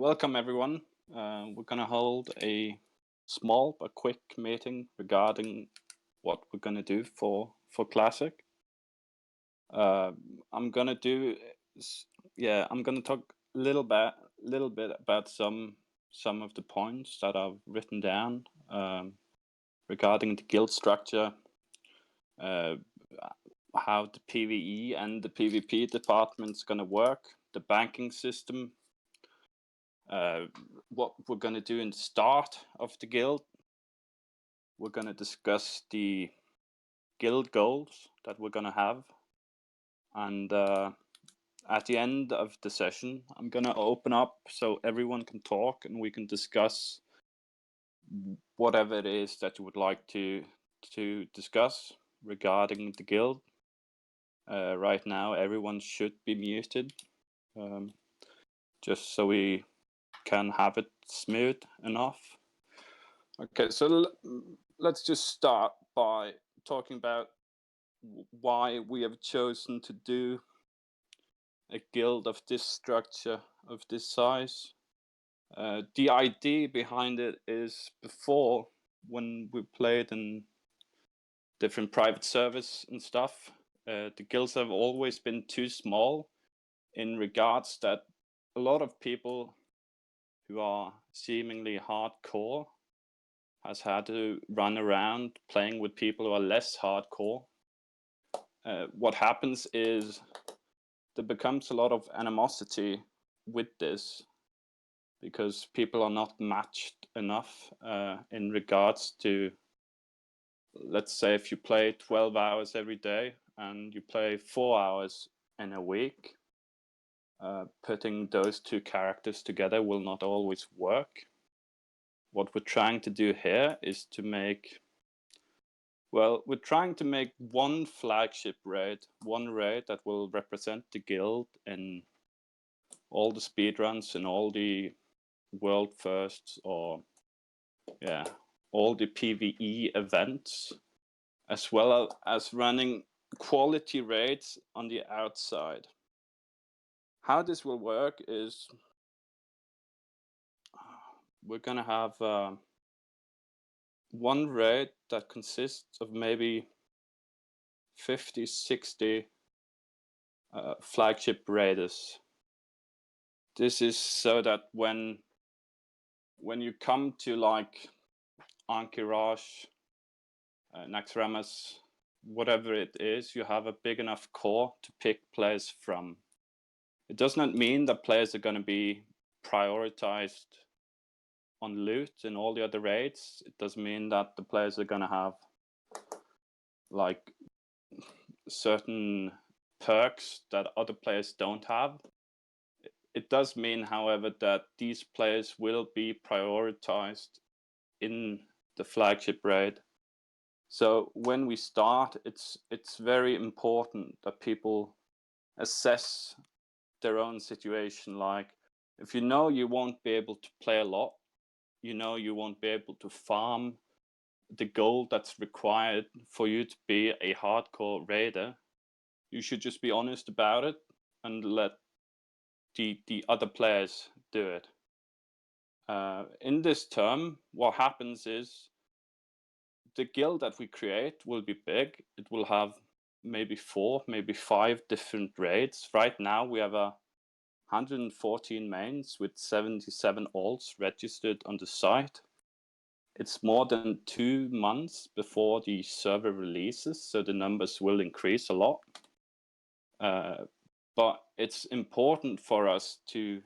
Welcome everyone. We're going to hold a small but quick meeting regarding what we're going to do for Classic. I'm going to do, I'm going to talk a little bit about some of the points that I've written down regarding the guild structure, how the PvE and the PvP department's going to work, the banking system. What we're going to do in the start of the guild. We're going to discuss the guild goals that we're going to have. And at the end of the session, I'm going to open up so everyone can talk and we can discuss whatever it is that you would like to discuss regarding the guild. Right now, everyone should be muted, just so we can have it smooth enough. Okay, so let's just start by talking about why we have chosen to do a guild of this structure, of this size. The idea behind it is before, when we played in different private servers and stuff, the guilds have always been too small in regards that a lot of people who are seemingly hardcore has had to run around playing with people who are less hardcore. What happens is there becomes a lot of animosity with this because people are not matched enough in regards to, let's say, if you play 12 hours every day and you play 4 hours in a week, putting those two characters together will not always work. What we're trying to do here is to make, well, we're trying to make one flagship raid, one raid that will represent the guild in all the speedruns and all the world firsts, or all the PvE events, as well as running quality raids on the outside. How this will work is we're gonna have one raid that consists of maybe 50, 60 flagship raiders. This is so that when you come to like Ahn'Qiraj, Naxxramas, whatever it is, you have a big enough core to pick players from. It does not mean that players are going to be prioritized on loot in all the other raids. It does mean that the players are going to have like certain perks that other players don't have. It does mean, however, that these players will be prioritized in the flagship raid. So when we start, it's very important that people assess their own situation. Like, if you know you won't be able to play a lot, you know you won't be able to farm the gold that's required for you to be a hardcore raider, you should just be honest about it and let the other players do it. In this term, what happens is the guild that we create will be big. It will have maybe 4, maybe 5 different raids. Right now we have 114 mains with 77 alts registered on the site. It's more than 2 months before the server releases, so the numbers will increase a lot. But it's important for us to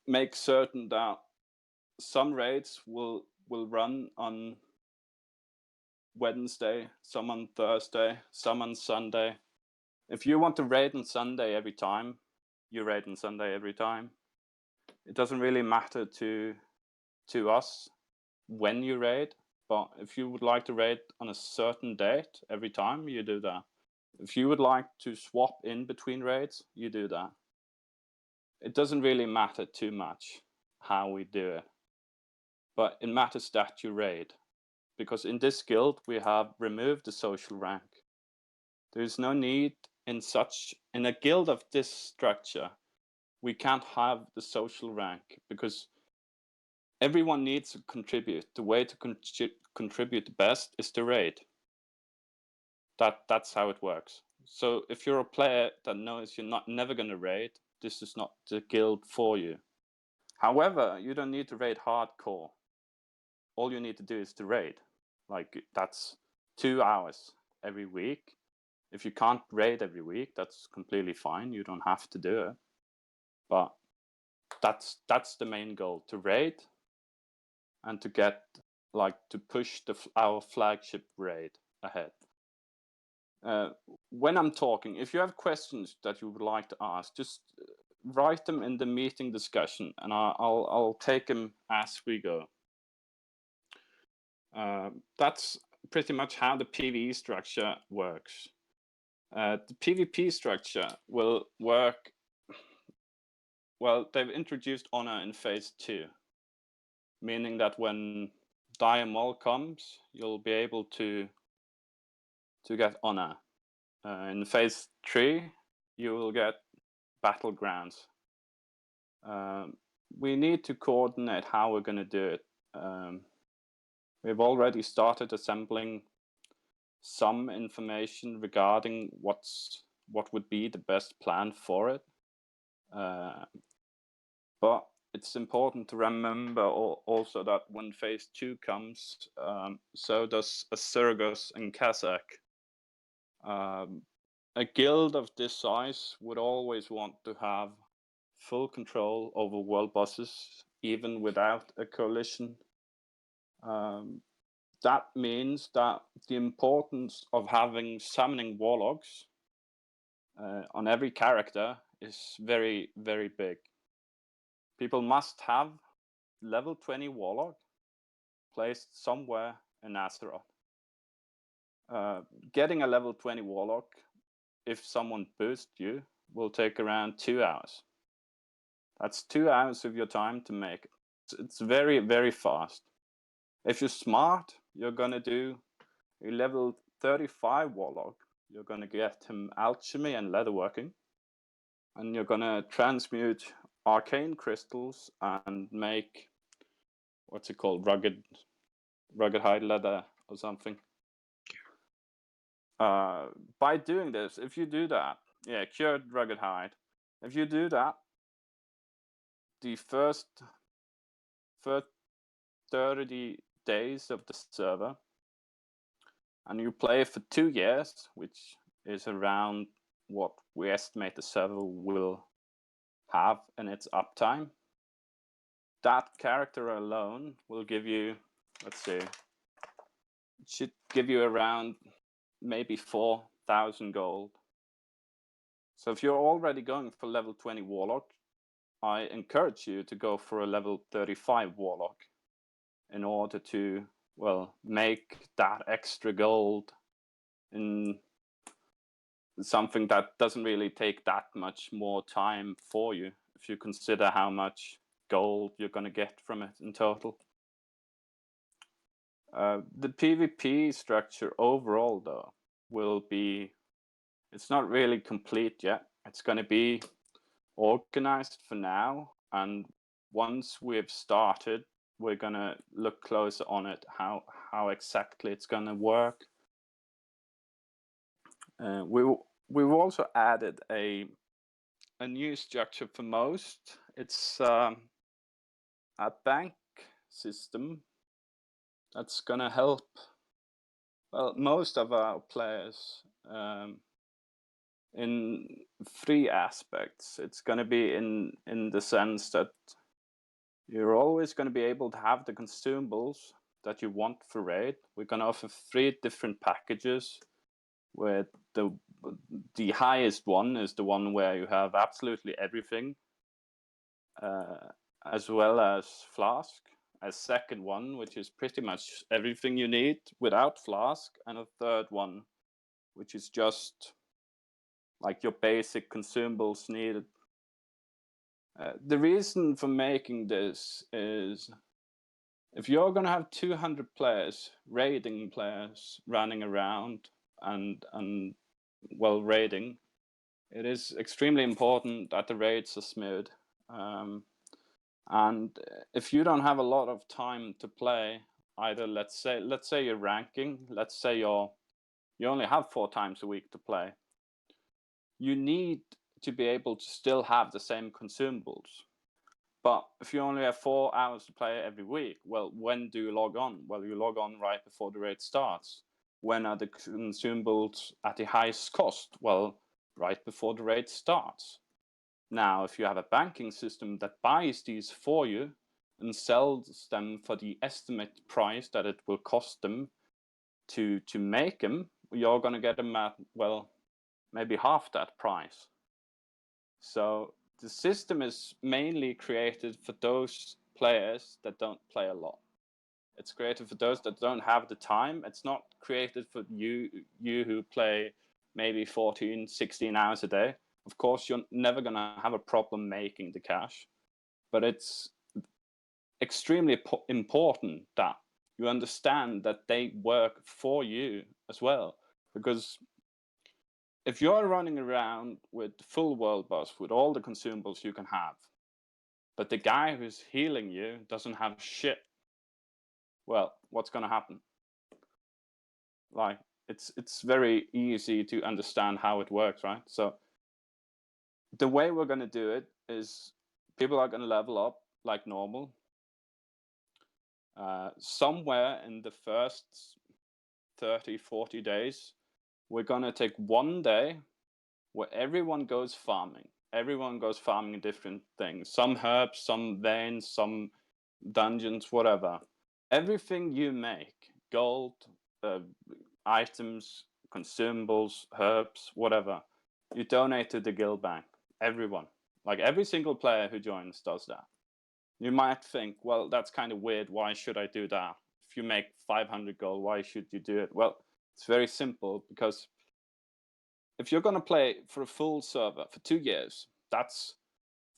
make certain that some raids will run on Wednesday, some on Thursday, some on Sunday. If you want to raid on Sunday every time, you raid on Sunday every time. It doesn't really matter to us when you raid, but if you would like to raid on a certain date every time, you do that. If you would like to swap in between raids, you do that. It doesn't really matter too much how we do it, but it matters that you raid, because in this guild we have removed the social rank. There is no need in a guild of this structure. we can't have the social rank because everyone needs to contribute. The way to contribute the best is to raid. That's how it works. So if you're a player that knows you're never going to raid, this is not the guild for you. However, you don't need to raid hardcore. All you need to do is to raid. Like, that's 2 hours every week. If you can't raid every week, that's completely fine. You don't have to do it. But that's the main goal, to raid and to get, like, to push our flagship raid ahead. When I'm talking, if you have questions that you would like to ask, just write them in the meeting discussion, and I'll take them as we go. That's pretty much how the PvE structure works. The PvP structure will work. Well, they've introduced honor in phase 2, meaning that when Dire Maul comes, you'll be able to get honor. In phase 3, you will get battlegrounds. We need to coordinate how we're going to do it. We've already started assembling some information regarding what would be the best plan for it. But it's important to remember also that when phase 2 comes, so does Asurgos and Kazakh. A guild of this size would always want to have full control over world bosses, even without a coalition. That means that the importance of having summoning warlocks on every character is very, very big. People must have level 20 warlock placed somewhere in Azeroth. Getting a level 20 warlock, if someone boosts you, will take around 2 hours. That's 2 hours of your time to make it. It's very, very fast. If you're smart, you're gonna do a level 35 warlock. You're gonna get him alchemy and leatherworking, and you're gonna transmute arcane crystals and make, what's it called, rugged hide leather or something. By doing this, if you do that, yeah, cured rugged hide. If you do that, the first 30 days of the server, and you play for 2 years, which is around what we estimate the server will have in its uptime, that character alone will give you, let's see, it should give you around maybe 4,000 gold. So if you're already going for level 20 warlock, I encourage you to go for a level 35 warlock in order to, well, make that extra gold in something that doesn't really take that much more time for you, if you consider how much gold you're going to get from it in total. The PvP structure overall, though, will be, it's not really complete yet. It's going to be organized for now, and once we've started, we're going to look closer on it, how exactly it's going to work. We've also added a new structure for most. It's a bank system that's going to help, well, most of our players in 3 aspects. It's going to be in the sense that you're always going to be able to have the consumables that you want for raid. We're going to offer 3 different packages, where the highest one is the one where you have absolutely everything, as well as Flask. A second one, which is pretty much everything you need without Flask, and a third one, which is just like your basic consumables needed. The reason for making this is, if you're going to have 200 players, raiding players, running around and well, raiding, it is extremely important that the raids are smooth. And if you don't have a lot of time to play, either let's say you're ranking, let's say you only have 4 times a week to play, you need to be able to still have the same consumables. But if you only have 4 hours to play every week, well, when do you log on? Well, you log on right before the raid starts. When are the consumables at the highest cost? Well, right before the raid starts. Now, if you have a banking system that buys these for you and sells them for the estimate price that it will cost them to make them, you're going to get them at, well, maybe half that price. So the system is mainly created for those players that don't play a lot. It's created for those that don't have the time. It's not created for you who play maybe 14, 16 hours a day. Of course, you're never going to have a problem making the cash, but it's extremely important that you understand that they work for you as well. Because if you're running around with full world boss with all the consumables you can have, but the guy who's healing you doesn't have shit, well, what's going to happen? Like, it's very easy to understand how it works, right? So the way we're going to do it is people are going to level up like normal. Somewhere in the first 30, 40 days, we're going to take one day where everyone goes farming. Everyone goes farming different things. Some herbs, some veins, some dungeons, whatever. Everything you make, gold, items, consumables, herbs, whatever, you donate to the guild bank. Everyone. Like every single player who joins does that. You might think, well, that's kind of weird. Why should I do that? If you make 500 gold, why should you do it? Well, it's very simple, because if you're going to play for a full server for 2 years, that's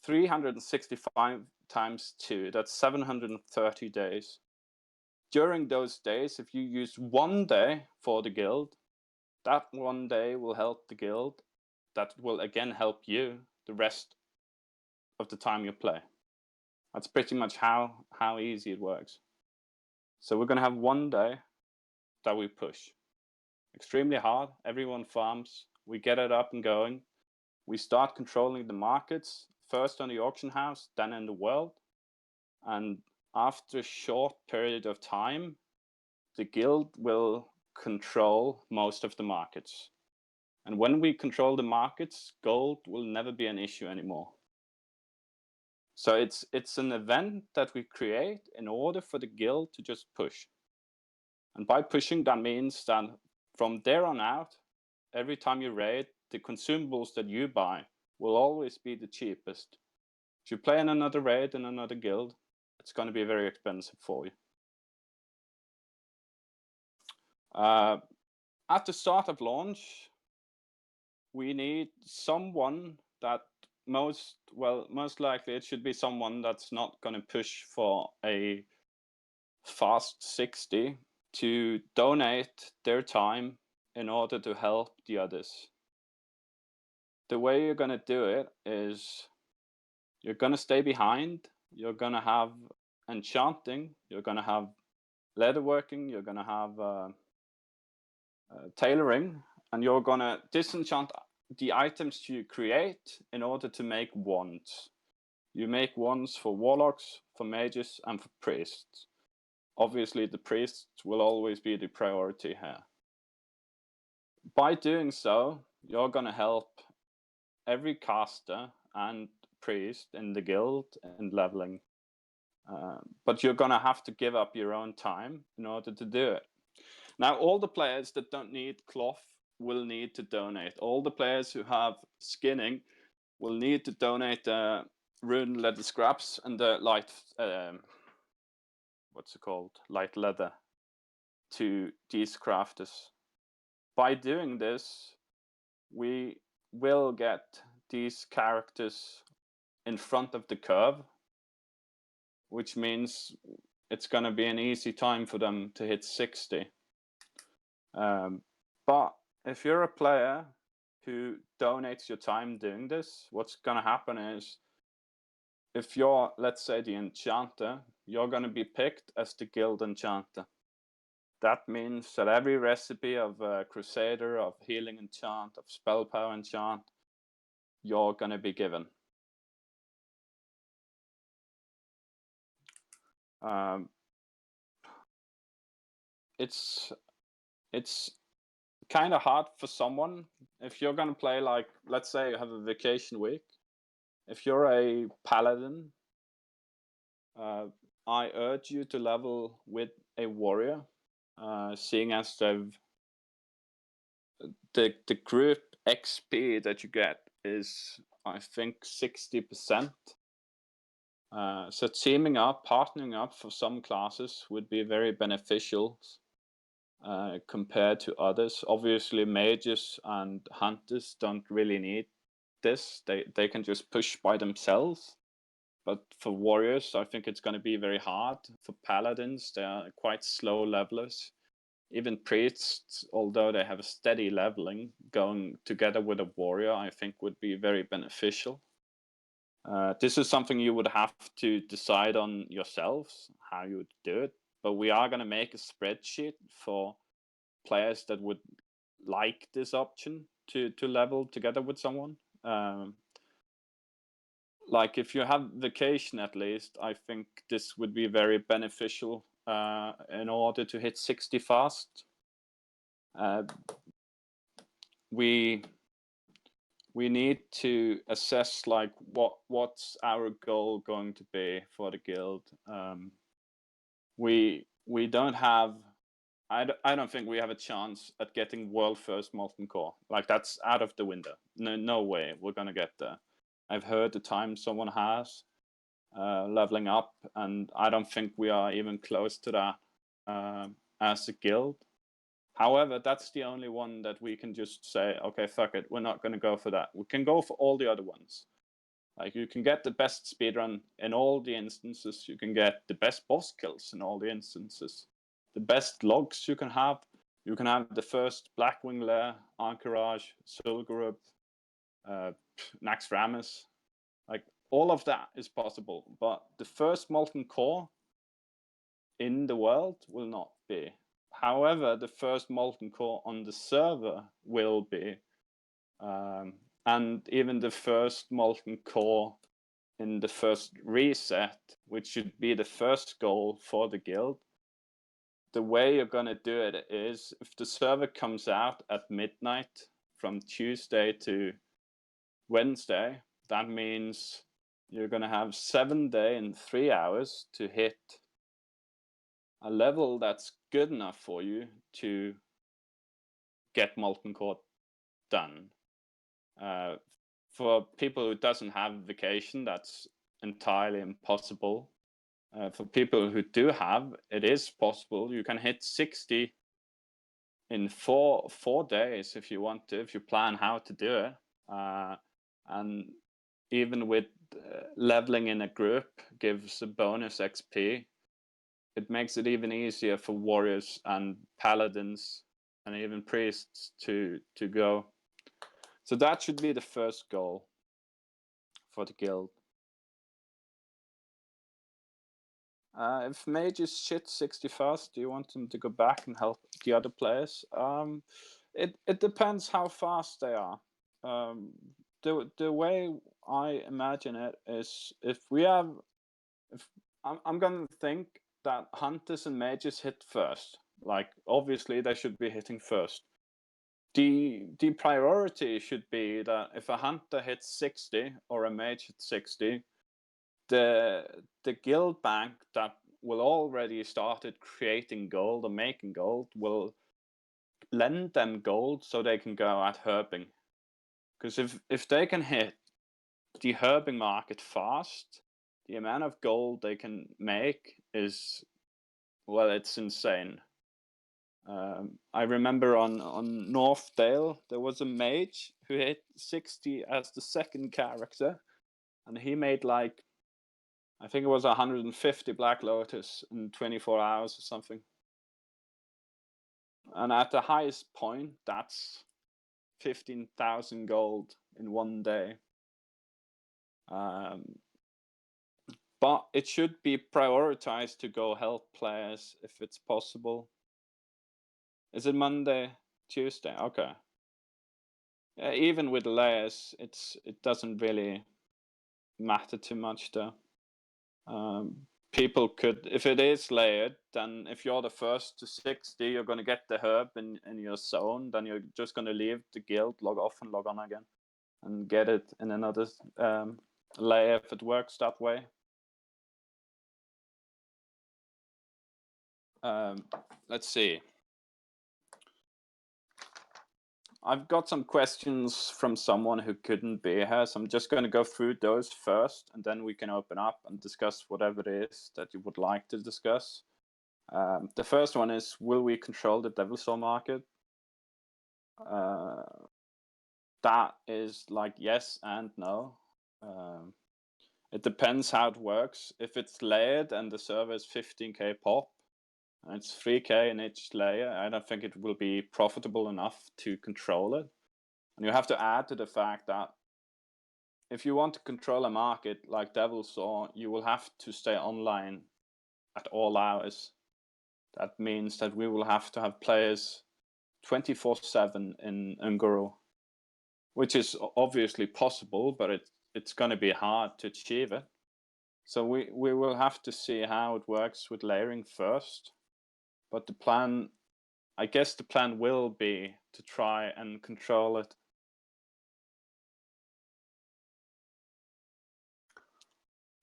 365 times 2. That's 730 days. During those days, if you use 1 day for the guild, that 1 day will help the guild. That will again help you the rest of the time you play. That's pretty much how easy it works. So we're going to have 1 day that we push extremely hard. Everyone farms. We get it up and going. We start controlling the markets, first on the auction house, then in the world. And after a short period of time, the guild will control most of the markets. And when we control the markets, gold will never be an issue anymore. So it's an event that we create in order for the guild to just push. And by pushing, that means that from there on out, every time you raid, the consumables that you buy will always be the cheapest. If you play in another raid in another guild, it's going to be very expensive for you. At the start of launch, we need someone that most likely it should be someone that's not going to push for a fast 60 to donate their time in order to help the others. The way you're going to do it is you're going to stay behind. You're going to have enchanting. You're going to have leatherworking. You're going to have tailoring. And you're going to disenchant the items you create in order to make wands. You make wands for warlocks, for mages, and for priests. Obviously, the priests will always be the priority here. By doing so, you're going to help every caster and priest in the guild and leveling. But you're going to have to give up your own time in order to do it. Now, all the players that don't need cloth will need to donate. All the players who have skinning will need to donate the rune leather scraps and the light, light leather to these crafters. By doing this, we will get these characters in front of the curve, which means it's going to be an easy time for them to hit 60. But if you're a player who donates your time doing this, what's gonna happen is, if you're, let's say, the enchanter, you're gonna be picked as the guild enchanter. That means that every recipe of Crusader, of healing enchant, of spell power enchant, you're gonna be given. It's kind of hard for someone if you're gonna play, like, let's say you have a vacation week. If you're a paladin, I urge you to level with a warrior, seeing as the group XP that you get is, I think, 60%. So teaming up, partnering up for some classes would be very beneficial compared to others. Obviously, mages and hunters don't really need this. They can just push by themselves. But for warriors, I think it's going to be very hard. For paladins, they are quite slow levelers. Even priests, although they have a steady leveling, going together with a warrior, I think would be very beneficial. This is something you would have to decide on yourselves, how you would do it. But we are going to make a spreadsheet for players that would like this option to level together with someone. Like, if you have vacation, at least, I think this would be very beneficial in order to hit 60 fast. We need to assess, like, what's our goal going to be for the guild. We don't have, I don't think we have a chance at getting world first molten core. Like, that's out of the window. No way we're gonna get there. I've heard the time someone has leveling up, and I don't think we are even close to that as a guild. However, that's the only one that we can just say, okay, fuck it, we're not going to go for that. We can go for all the other ones. Like, you can get the best speedrun in all the instances. You can get the best boss kills in all the instances. The best logs you can have. You can have the first Blackwing Lair, Anchorage, Sul'Gurub, Naxxramas. Like, all of that is possible, but the first molten core in the world will not be. However, the first molten core on the server will be, and even the first molten core in the first reset, which should be the first goal for the guild. The way you're gonna do it is, if the server comes out at midnight from Tuesday to Wednesday, that means you're gonna have 7 days and 3 hours to hit a level that's good enough for you to get molten core done. For people who doesn't have vacation, that's entirely impossible. For people who do have, it is possible. You can hit 60 in four days if you want to, if you plan how to do it. And even with leveling in a group gives a bonus XP. It makes it even easier for warriors and paladins and even priests to go. So that should be the first goal for the guild. If mages shit 60 fast, do you want them to go back and help the other players? It depends how fast they are. The way I imagine it is, if I'm gonna think that hunters and mages hit first. Like, obviously they should be hitting first. The priority should be that if a hunter hits 60 or a mage hits 60, the guild bank that will already started creating gold or making gold will lend them gold so they can go at herbing. Because if they can hit the herbing market fast, the amount of gold they can make is, well, it's insane. I remember on Northdale, there was a mage who hit 60 as the second character, and he made, like, I think it was 150 Black Lotus in 24 hours or something. And at the highest point, that's 15,000 gold in one day. But it should be prioritized to go help players if it's possible. Is it Monday, Tuesday? Okay. Yeah, even with layers, it doesn't really matter too much though. People could, if it is layered, then if you're the first to 60, you're going to get the herb in your zone. Then you're just going to leave the guild, log off and log on again, and get it in another layer if it works that way. Let's see. I've got some questions from someone who couldn't be here, so I'm just going to go through those first, and then we can open up and discuss whatever it is that you would like to discuss. The first one is, will we control the Devilsaur market? That is like yes and no. It depends how it works. If it's layered and the server is 15k pop, and it's 3k in each layer, I don't think it will be profitable enough to control it. And you have to add to the fact that if you want to control a market like Devilsaur, you will have to stay online at all hours. That means that we will have to have players 24/7 in Un'Goro, which is obviously possible, but it's going to be hard to achieve it. So we will have to see how it works with layering first. But the plan, I guess the plan will be to try and control it.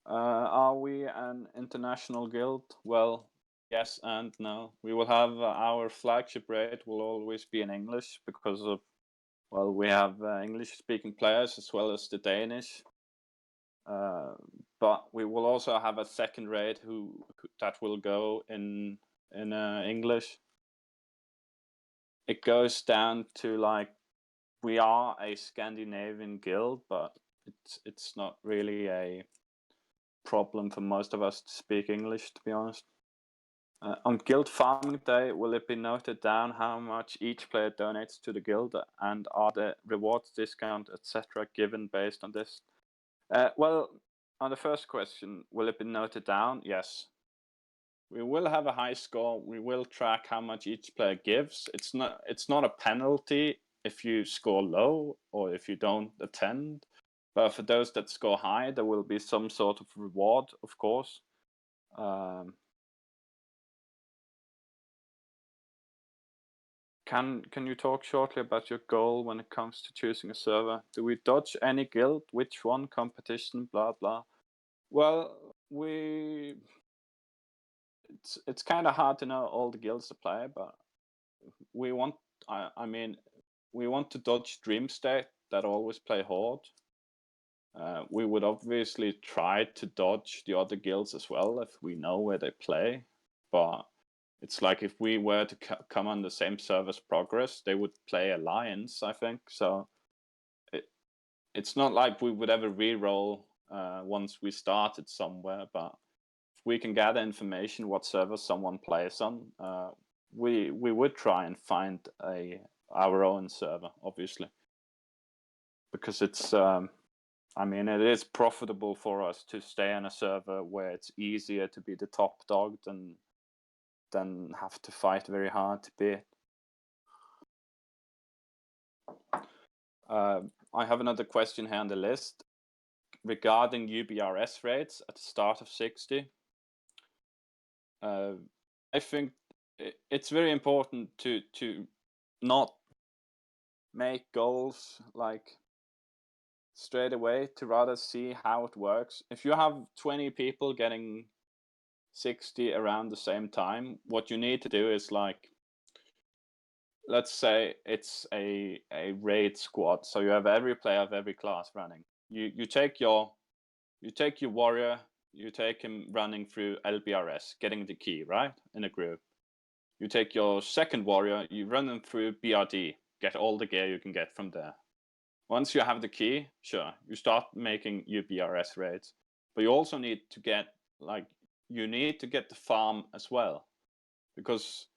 Are we an international guild? Well, yes and no. We will have our flagship raid will always be in English because of, well, we have English-speaking players as well as the Danish. But we will also have a second raid that will go in English. It goes down to like, we are a Scandinavian guild, but it's not really a problem for most of us to speak English, to be honest. On Guild Farming Day, will it be noted down how much each player donates to the guild, and are the rewards, discount, etc. given based on this? Well, on the first question, will it be noted down? Yes. We will have a high score. We will track how much each player gives. It's not a penalty if you score low or if you don't attend. But for those that score high, there will be some sort of reward, of course. Can you talk shortly about your goal when it comes to choosing a server? Do we dodge any guild? Which one? Competition? Blah blah. Well, it's kind of hard to know all the guilds to play, but we want. I mean, we want to dodge Dream State that always play Horde. We would obviously try to dodge the other guilds as well if we know where they play, but it's like if we were to come on the same server as Progress, they would play Alliance, I think. So it's not like we would ever re-roll once we started somewhere, but if we can gather information what server someone plays on, we would try and find our own server, obviously, because it's I mean, it is profitable for us to stay on a server where it's easier to be the top dog than have to fight very hard to be it. I have another question here on the list regarding UBRS rates at the start of 60. I think it's very important to not make goals like straight away, to rather see how it works. If you have 20 people getting 60 around the same time, what you need to do is like, let's say it's a raid squad, so you have every player of every class running. You take your warrior, you take him running through LBRS, getting the key, right, in a group. You take your second warrior, you run them through BRD, get all the gear you can get from there. Once you have the key, sure, you start making UBRS raids, but you also need to get the farm as well, because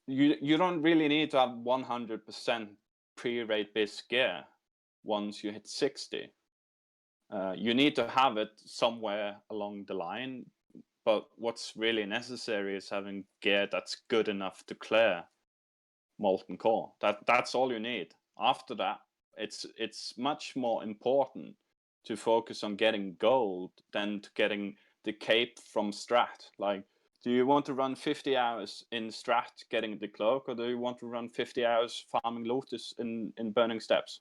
you don't really need to have 100% pre-raid bis gear once you hit 60. You need to have it somewhere along the line, but what's really necessary is having gear that's good enough to clear Molten Core. That's all you need. After that, it's much more important to focus on getting gold than to getting the cape from Strat. Like, do you want to run 50 hours in Strat getting the cloak, or do you want to run 50 hours farming Lotus in Burning Steppes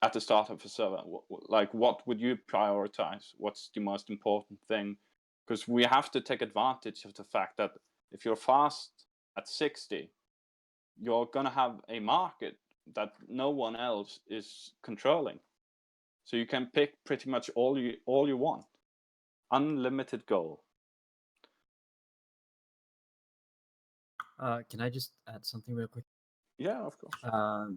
at the start of a server? Like, what would you prioritize? What's the most important thing? Because we have to take advantage of the fact that if you're fast at 60, you're going to have a market that no one else is controlling. So you can pick pretty much all you want. Unlimited goal. Can I just add something real quick? Yeah, of course.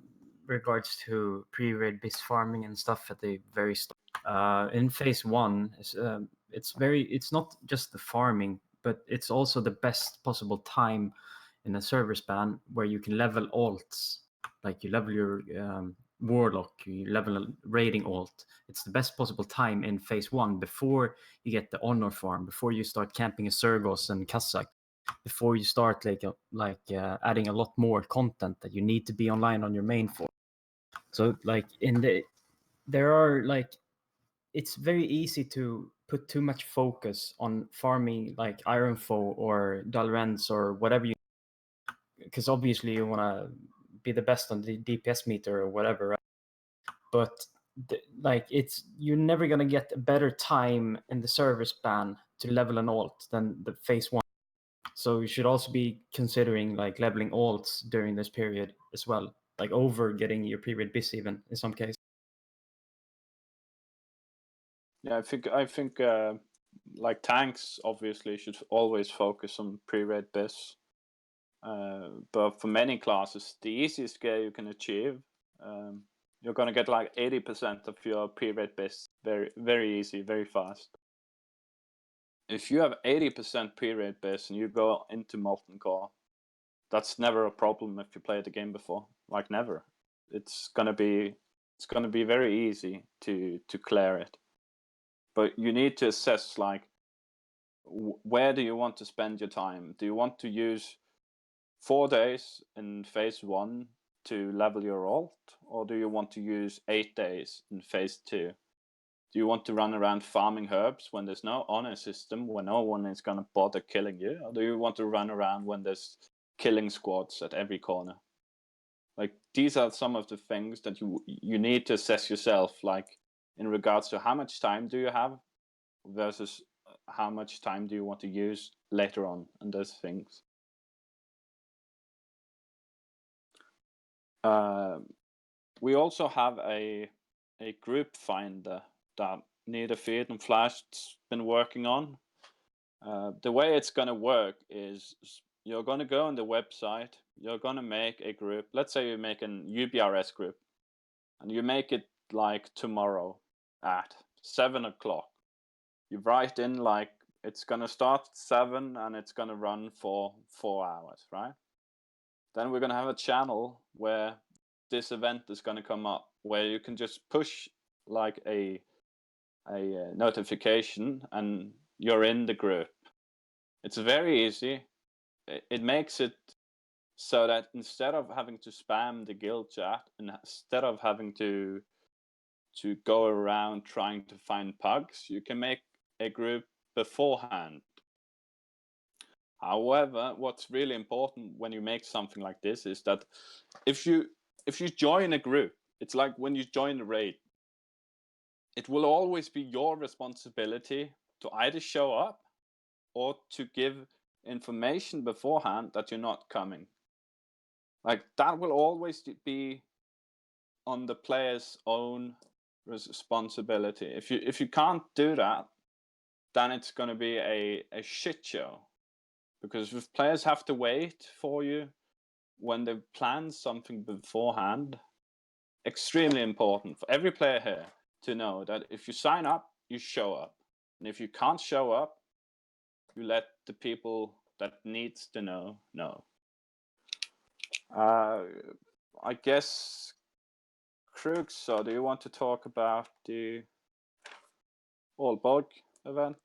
Regards to pre-raid bis farming and stuff at the very start. In phase 1, it's not just the farming, but it's also the best possible time in a server span where you can level alts. Like you level your warlock, you level a raiding alt. It's the best possible time in phase 1 before you get the honor farm, before you start camping a Surgos and Kazakh, before you start adding a lot more content that you need to be online on your main for. So like there are like, it's very easy to put too much focus on farming like Ironfoe or Dalrens or whatever you, because obviously you want to be the best on the DPS meter or whatever, right? But you're never gonna get a better time in the server span to level an alt than the phase 1. So you should also be considering like leveling alts during this period as well, like over getting your pre-raid bis even in some cases. Yeah, I think like tanks obviously should always focus on pre-raid bis. But for many classes, the easiest gear you can achieve, you're gonna get like 80% of your pre-raid bis very, very easy, very fast. If you have 80% pre-raid bis and you go into Molten Core, that's never a problem if you played the game before. Like never. It's gonna be very easy to clear it. But you need to assess like where do you want to spend your time? Do you want to use 4 days in phase 1 to level your alt, or do you want to use 8 days in phase 2? Do you want to run around farming herbs when there's no honor system, when no one is going to bother killing you? Or do you want to run around when there's killing squads at every corner? Like, these are some of the things that you need to assess yourself, like in regards to how much time do you have versus how much time do you want to use later on and those things. We also have a group finder that Neitherfeed and Flash's been working on. The way it's going to work is you're going to go on the website, you're going to make a group. Let's say you make an UBRS group, and you make it like tomorrow at 7 o'clock. You write in like it's going to start at 7 and it's going to run for 4 hours, right? Then we're going to have a channel where this event is going to come up, where you can just push like a notification and you're in the group. It's very easy. It makes it so that instead of having to spam the guild chat and instead of having to go around trying to find pugs, you can make a group beforehand. However, what's really important when you make something like this is that if you join a group, it's like when you join a raid, it will always be your responsibility to either show up or to give information beforehand that you're not coming. Like, that will always be on the player's own responsibility. If you can't do that, then it's going to be a shit show. Because if players have to wait for you when they've planned something beforehand, extremely important for every player here to know that if you sign up, you show up. And if you can't show up, you let the people that needs to know. I guess, Krug, so do you want to talk about the Aalborg event?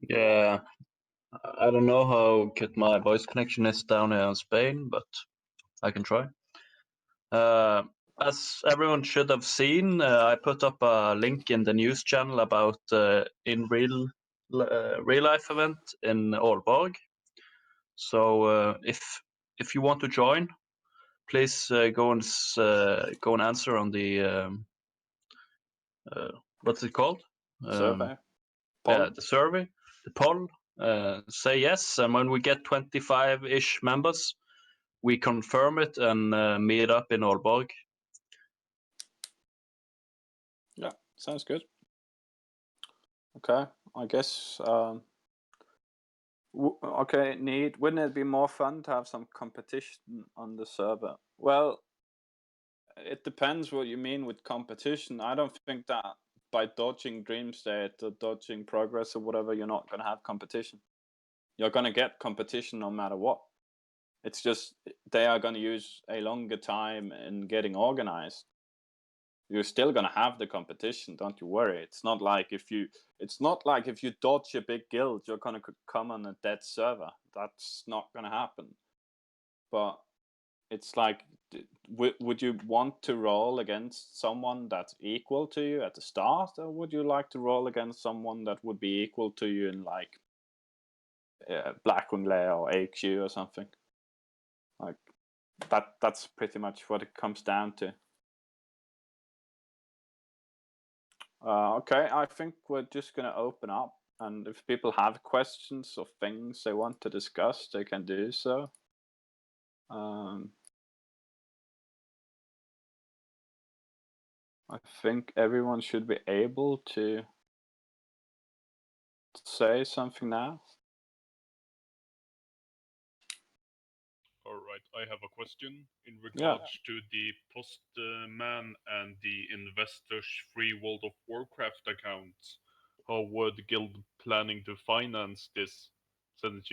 Yeah, I don't know how good my voice connection is down here in Spain, but I can try. As everyone should have seen, I put up a link in the news channel about in real life event in Aalborg. So if you want to join, please go and answer on the what's it called? Survey? Yeah, Poll? the survey, the poll. Say yes, and when we get 25-ish members, we confirm it and meet up in Aalborg. Yeah, sounds good. Okay, I guess. Okay, neat. Wouldn't it be more fun to have some competition on the server? Well, it depends what you mean with competition. I don't think that by dodging Dream State or dodging Progress or whatever, you're not going to have competition. You're going to get competition no matter what. It's just they are going to use a longer time in getting organized. You're still going to have the competition, don't you worry. It's not like if you dodge a big guild, you're going to come on a dead server. That's not going to happen. But it's like, would you want to roll against someone that's equal to you at the start, or would you like to roll against someone that would be equal to you in like Blackwing Lair or AQ or something? Like that's pretty much what it comes down to. Okay, I think we're just going to open up, and if people have questions or things they want to discuss, they can do so. I think everyone should be able to say something now. All right, I have a question in regards to the Postman and the investors' free World of Warcraft accounts. How would the guild planning to finance this, since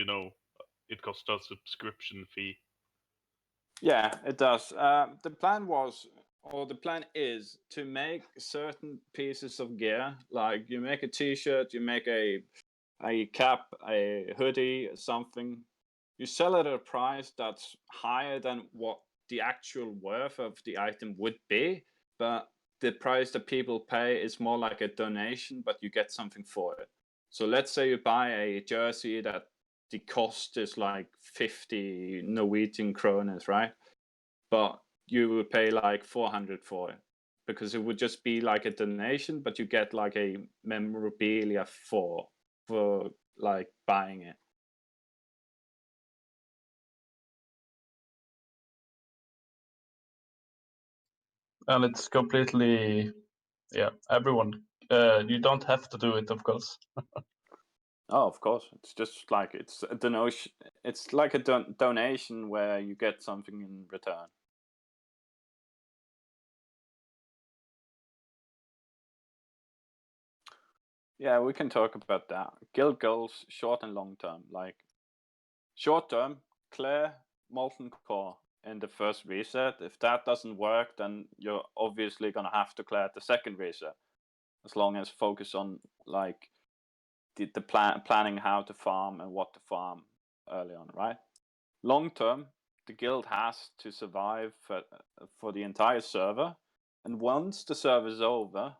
it costs a subscription fee? Yeah, it does. The plan was, or the plan is, to make certain pieces of gear, like you make a T-shirt, you make a cap, a hoodie, something. You sell it at a price that's higher than what the actual worth of the item would be, but the price that people pay is more like a donation, but you get something for it. So let's say you buy a jersey that the cost is like 50 Norwegian kroners, right? But you would pay like 400 for it, because it would just be like a donation, but you get like a memorabilia for like buying it. And it's completely, yeah, everyone. You don't have to do it, of course. Oh, of course. It's just like it's a donation. It's like a donation where you get something in return. Yeah, we can talk about that. Guild goals, short and long term. Like short term, clear Molten Core in the first reset. If that doesn't work, then you're obviously gonna have to clear the second reset. As long as focus on like the planning how to farm and what to farm early on, right? Long term, the guild has to survive for the entire server, and once the server is over,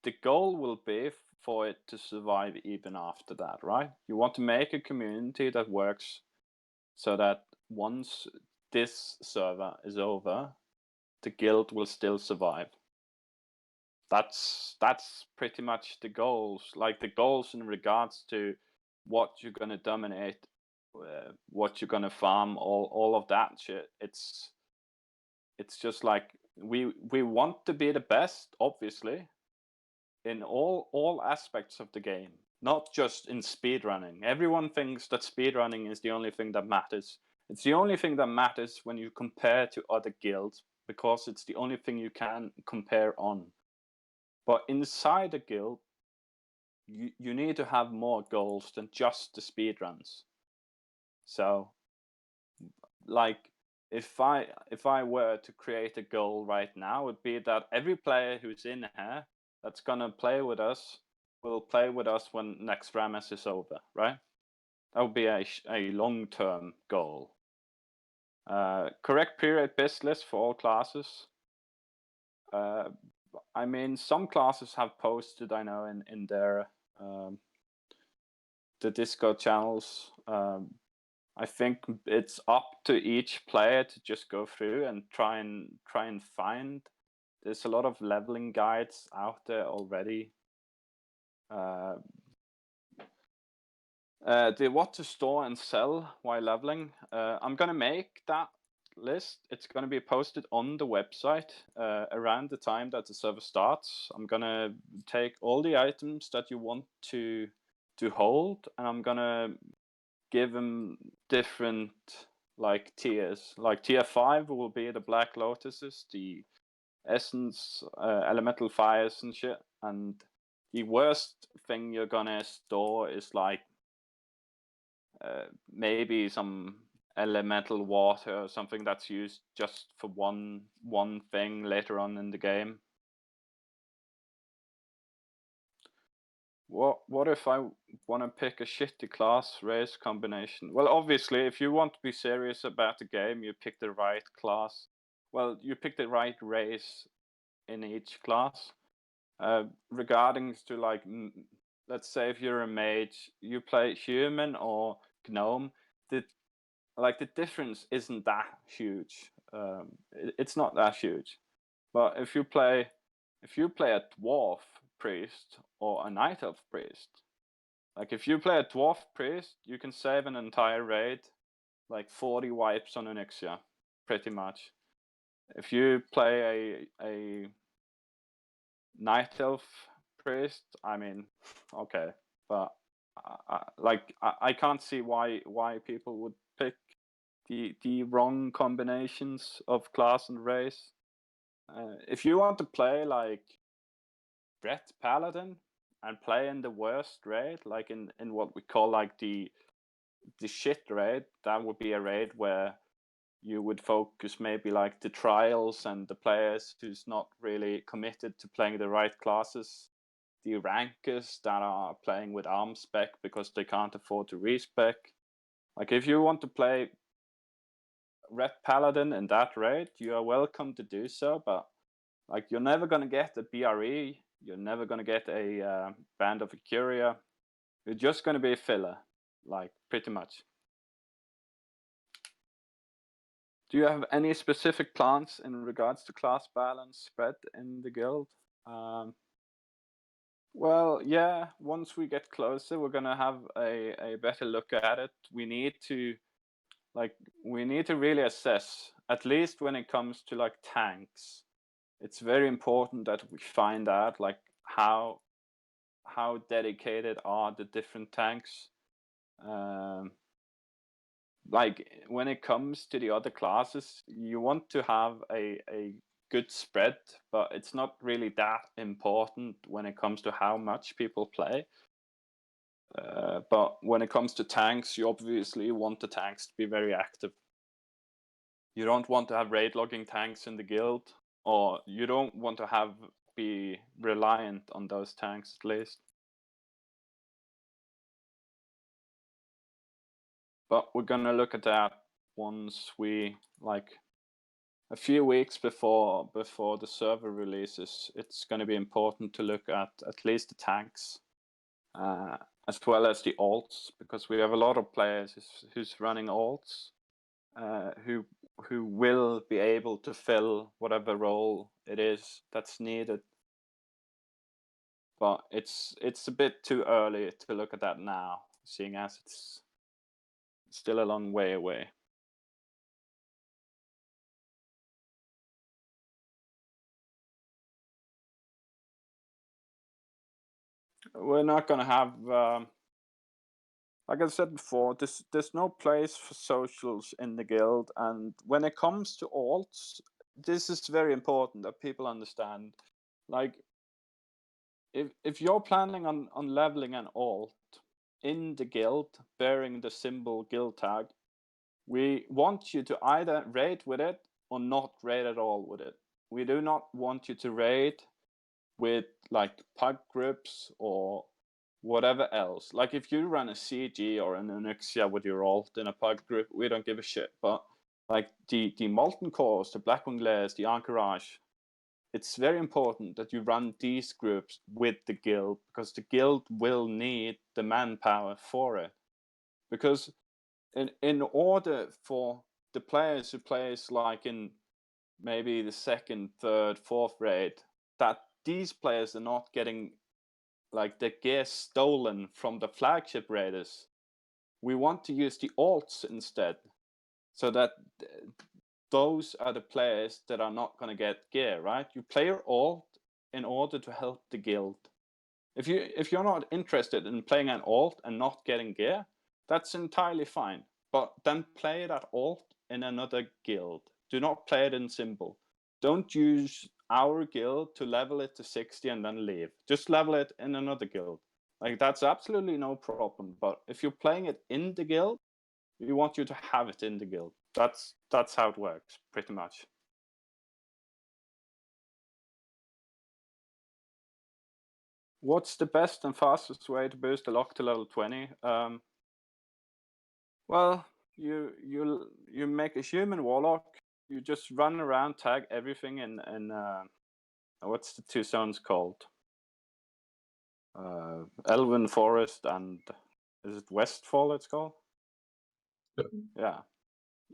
the goal will be for it to survive even after that, right? You want to make a community that works so that once this server is over, the guild will still survive. That's pretty much the goals. Like the goals in regards to what you're gonna dominate, what you're gonna farm, all of that shit. It's just like we want to be the best, obviously, in all aspects of the game, not just in speedrunning. Everyone thinks that speedrunning is the only thing that matters. It's the only thing that matters when you compare to other guilds, because it's the only thing you can compare on. But inside a guild, you need to have more goals than just the speedruns. So, like, if I were to create a goal right now, it would be that every player who's in here that's gonna play with us will play with us when next Rammes is over, right? That would be a long-term goal. Correct pre-rate BIS list for all classes. I mean, some classes have posted, I know, in their the Discord channels. I think it's up to each player to just go through and try and find. There's a lot of leveling guides out there already. The what to store and sell while leveling. I'm gonna make that list. It's gonna be posted on the website around the time that the server starts. I'm gonna take all the items that you want to hold, and I'm gonna give them different like tiers. Like tier 5 will be the Black Lotuses, the Essence, Elemental Fires and shit. And the worst thing you're gonna store is like maybe some elemental water or something that's used just for one thing later on in the game. What if I want to pick a shitty class race combination? Well, obviously, if you want to be serious about the game, you pick the right class. Well, you pick the right race in each class. Regarding to like, let's say if you're a mage, you play human or gnome. The difference isn't that huge. It's not that huge. But if you play a dwarf priest or a night elf priest, like if you play a dwarf priest, you can save an entire raid, like 40 wipes on Onyxia, pretty much. If you play a night elf priest, I mean, okay, but I can't see why people would pick the wrong combinations of class and race. If you want to play like Brett Paladin and play in the worst raid, like in what we call like the shit raid, that would be a raid where you would focus maybe like the trials and the players who's not really committed to playing the right classes, the rankers that are playing with arm spec because they can't afford to respec. Like if you want to play Red Paladin in that raid, you are welcome to do so, but like you're never gonna get a BRE, you're never gonna get a Band of Ikuria. You're just gonna be a filler, like pretty much. Do you have any specific plans in regards to class balance spread in the guild? Well, yeah, once we get closer, we're gonna have a better look at it. We need to really assess, at least when it comes to like tanks. It's very important that we find out like how dedicated are the different tanks. Like when it comes to the other classes, you want to have a good spread, but it's not really that important when it comes to how much people play. But when it comes to tanks, you obviously want the tanks to be very active. You don't want to have raid logging tanks in the guild, or you don't want to be reliant on those tanks at least. But we're gonna look at that once we like a few weeks before the server releases. It's gonna be important to look at least the tanks, as well as the alts, because we have a lot of players who's running alts, who will be able to fill whatever role it is that's needed. But it's a bit too early to look at that now, seeing as it's still a long way away. We're not gonna have, like I said before, there's no place for socials in the guild, and when it comes to alts, this is very important that people understand. Like, if you're planning on leveling an alt in the guild bearing the symbol guild tag, We want you to either raid with it or not raid at all with it. We do not want you to raid with like pug groups or whatever else. Like if you run a CG or an Onyxia with your alt in a pug group, we don't give a shit. But like the Molten Cores, the Blackwing Lairs, the Encourage, it's very important that you run these groups with the guild, because the guild will need the manpower for it. Because in order for the players who plays like in maybe the second, third, fourth raid, that these players are not getting like the gear stolen from the flagship raiders, we want to use the alts instead, so that those are the players that are not going to get gear, right? You play your alt in order to help the guild. If you're not interested in playing an alt and not getting gear, that's entirely fine. But then play that alt in another guild. Do not play it in Symbol. Don't use our guild to level it to 60 and then leave. Just level it in another guild. Like, that's absolutely no problem. But if you're playing it in the guild, we want you to have it in the guild. That's how it works, pretty much. What's the best and fastest way to boost the lock to level 20? Well, you make a human warlock. You just run around, tag everything in what's the two zones called? Elven Forest and is it Westfall? It's called. Yeah.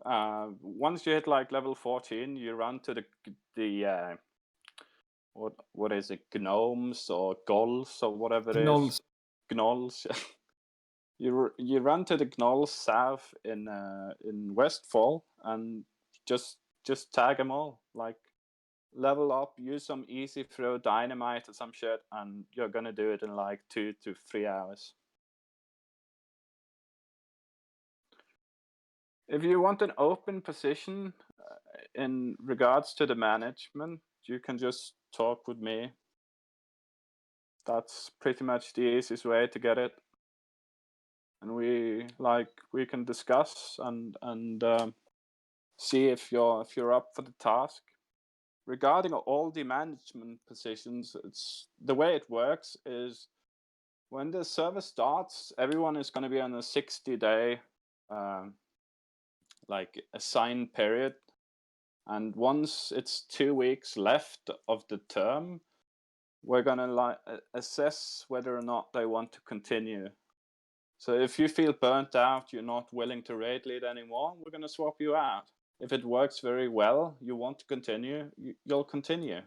Once you hit like level 14, you run to the what is it? Gnomes or Gnolls or whatever it is. Gnolls. You run to the Gnolls south in Westfall and just tag them all. Like, level up, use some easy throw dynamite or some shit, and you're gonna do it in like 2 to 3 hours. If you want an open position in regards to the management, you can just talk with me. That's pretty much the easiest way to get it. And we can discuss and see if you're up for the task. Regarding all the management positions, it's the way it works is when the server starts, everyone is going to be on a 60-day like assigned period, and once it's 2 weeks left of the term, we're going to assess whether or not they want to continue. So if you feel burnt out, you're not willing to raid lead anymore, we're going to swap you out. If it works very well, you want to continue, you'll continue.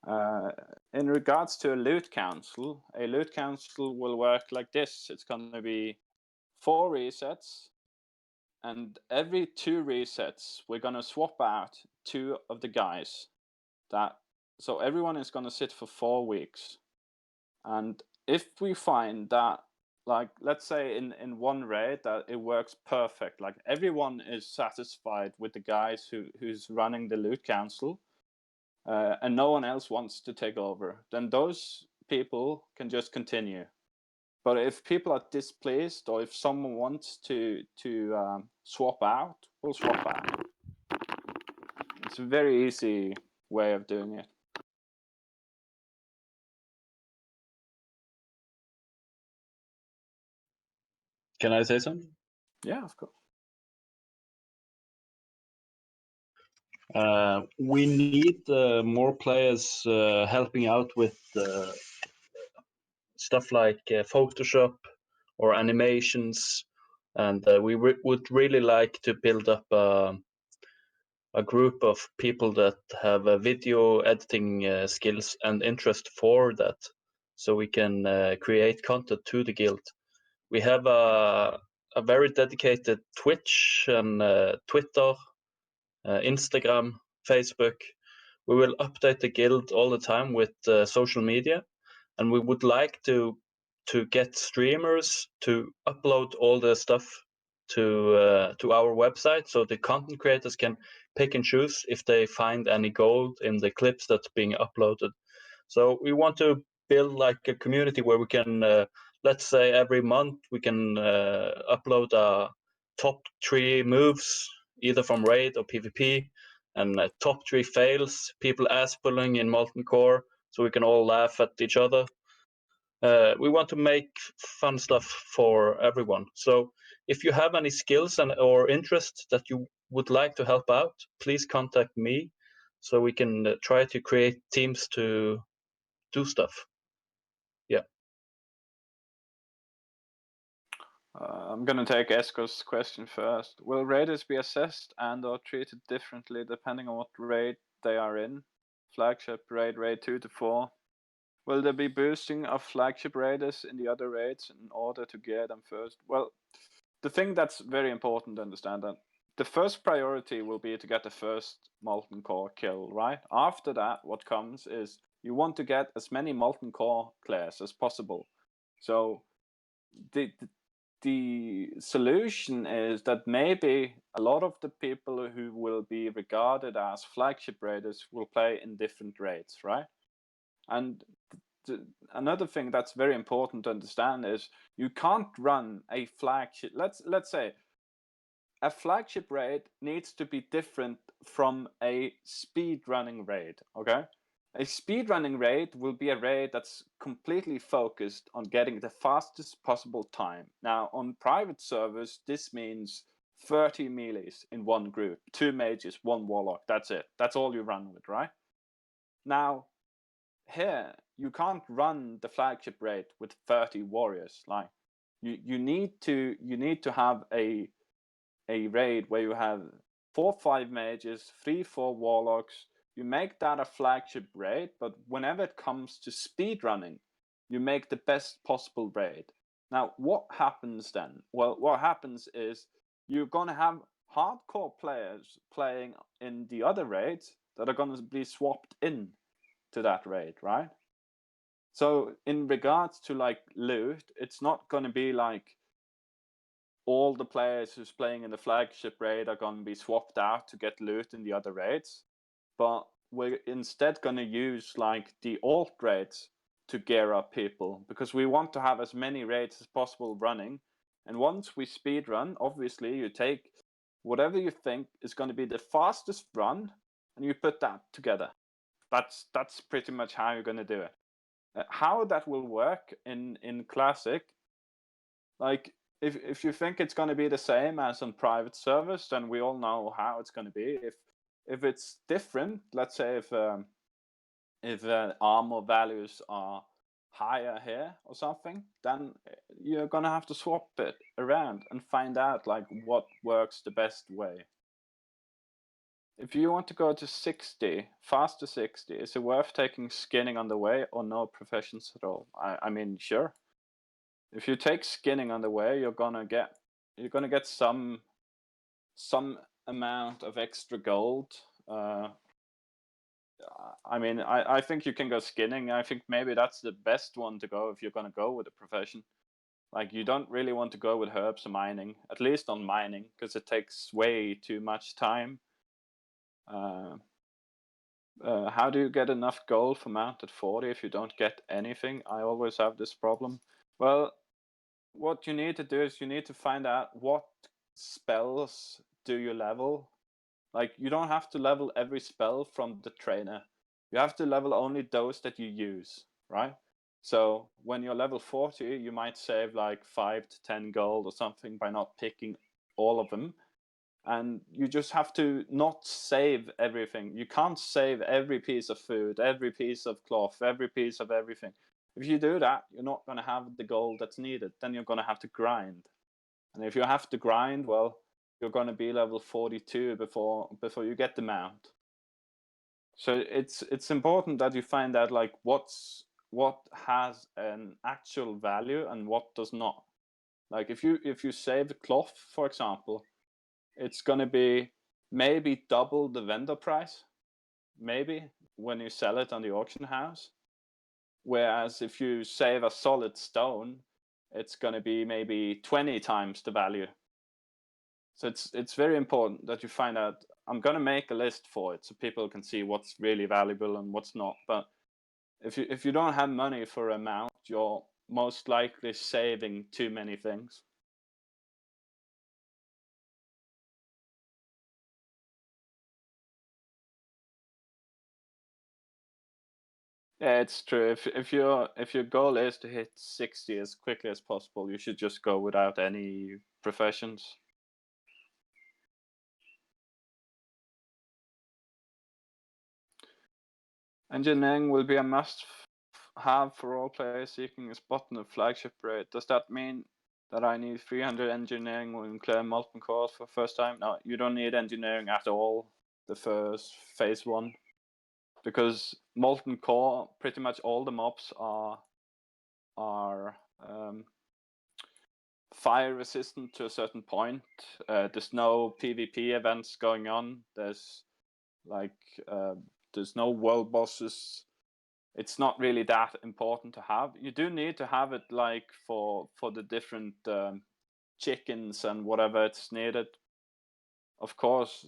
In regards to a loot council will work like this. It's going to be 4 resets, and every 2 resets, we're going to swap out 2 of the guys. So everyone is going to sit for 4 weeks. And if we find that, like, let's say in one raid that it works perfect, like everyone is satisfied with the guys who's running the loot council, and no one else wants to take over, then those people can just continue. But if people are displeased, or if someone wants to swap out, we'll swap out. It's a very easy way of doing it. Can I say something? Yeah, of course. We need more players helping out with stuff like Photoshop or animations, and we would really like to build up a group of people that have video editing skills and interest for that, so we can create content to the guild. We have a very dedicated Twitch and Twitter, Instagram, Facebook. We will update the guild all the time with social media, and we would like to get streamers to upload all the stuff to our website, so the content creators can pick and choose if they find any gold in the clips that's being uploaded. So we want to build like a community where we can, let's say every month we can upload top 3 moves, either from raid or PvP, and top 3 fails, people ass pulling in Molten Core, so we can all laugh at each other. We want to make fun stuff for everyone. So if you have any skills or interest that you would like to help out, please contact me so we can try to create teams to do stuff. Yeah. I'm going to take Esko's question first. Will raiders be assessed and or treated differently depending on what raid they are in? Flagship raid, raid 2 to 4. Will there be boosting of flagship raiders in the other raids in order to gear them first? Well, the thing that's very important to understand that the first priority will be to get the first Molten Core kill, right? After that, what comes is you want to get as many Molten Core clears as possible. So the solution is that maybe a lot of the people who will be regarded as flagship raiders will play in different raids, right? And another thing that's very important to understand is you can't run a flagship. Let's say a flagship raid needs to be different from a speed running raid, okay? A speedrunning raid will be a raid that's completely focused on getting the fastest possible time. Now, on private servers, this means 30 melees in one group, 2 mages, 1 warlock, that's it. That's all you run with, right? Now, here, you can't run the flagship raid with 30 warriors. Like, you need to have a raid where you have 4 or 5 mages, 3 or 4 warlocks. You make that a flagship raid, but whenever it comes to speedrunning, you make the best possible raid. Now, what happens then? Well, what happens is you're going to have hardcore players playing in the other raids that are going to be swapped in to that raid, right? So in regards to like loot, it's not going to be like all the players who's playing in the flagship raid are going to be swapped out to get loot in the other raids. But we're instead going to use like the alt raids to gear up people because we want to have as many raids as possible running. And once we speed run, obviously you take whatever you think is going to be the fastest run and you put that together. That's pretty much how you're going to do it. How that will work in Classic, like if you think it's going to be the same as on private servers, then we all know how it's going to be. If it's different, let's say if armor values are higher here or something, then you're going to have to swap it around and find out like what works the best way. If you want to go to 60, fast to 60, is it worth taking skinning on the way or no professions at all? I mean, sure. If you take skinning on the way, you're gonna get some amount of extra gold. I mean, I think you can go skinning. I think maybe that's the best one to go if you're gonna go with a profession. Like you don't really want to go with herbs or mining, at least on mining, because it takes way too much time. How do you get enough gold for mounted 40 if you don't get anything? I always have this problem. Well, what you need to do is you need to find out what spells do you level. Like you don't have to level every spell from the trainer. You have to level only those that you use, right? So when you're level 40, you might save like 5 to 10 gold or something by not picking all of them. And you just have to not save everything. You can't save every piece of food, every piece of cloth, every piece of everything. If you do that, you're not going to have the gold that's needed. Then you're going to have to grind. And if you have to grind, well, you're going to be level 42 before you get the mount. So it's important that you find out like what has an actual value and what does not. Like if you save cloth, for example, it's going to be maybe double the vendor price, maybe, when you sell it on the auction house. Whereas if you save a solid stone, it's going to be maybe 20 times the value. So it's very important that you find out. I'm going to make a list for it so people can see what's really valuable and what's not. But if you don't have money for a mount, you're most likely saving too many things. Yeah, it's true. If your goal is to hit 60 as quickly as possible, you should just go without any professions. Engineering will be a must-have for all players seeking a spot in the flagship raid. Does that mean that I need 300 engineering when clear molten core for first time? No, you don't need engineering at all the first phase 1, because molten core, pretty much all the mobs are fire resistant to a certain point. There's no PvP events going on. There's there's no world bosses. It's not really that important to have. You do need to have it like for the different chickens and whatever it's needed, of course.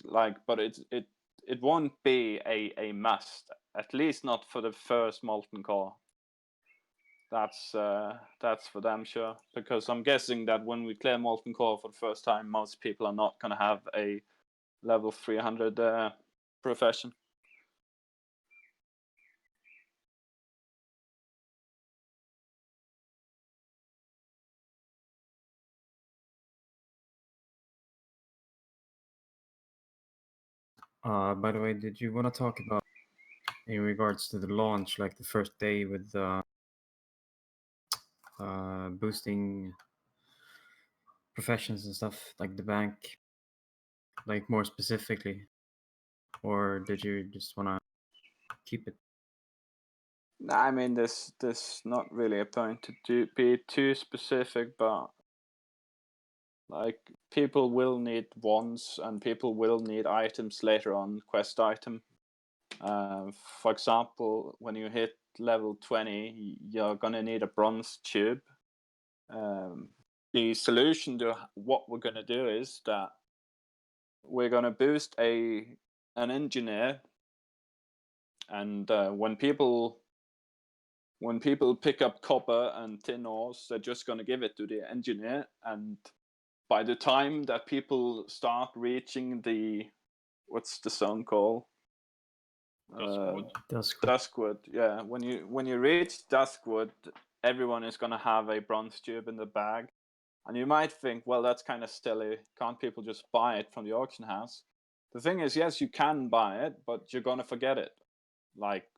But it won't be a must. At least not for the first molten core. That's for damn sure, because I'm guessing that when we clear molten core for the first time, most people are not gonna have a level 300 profession. By the way, did you want to talk about in regards to the launch, like the first day with boosting professions and stuff, like the bank, like more specifically, or did you just want to keep it? I mean, there's not really a point to be too specific, but like people will need wands and people will need items later on, quest item. For example, when you hit level 20, you're gonna need a bronze tube. The solution to what we're gonna do is that we're gonna boost an engineer, and when people pick up copper and tin ores, they're just gonna give it to the engineer, and by the time that people start reaching the, what's the zone called? Duskwood. Duskwood. Yeah, when you reach Duskwood, everyone is gonna have a bronze tube in the bag, and you might think, well, that's kind of silly. Can't people just buy it from the auction house? The thing is, yes, you can buy it, but you're gonna forget it. Like,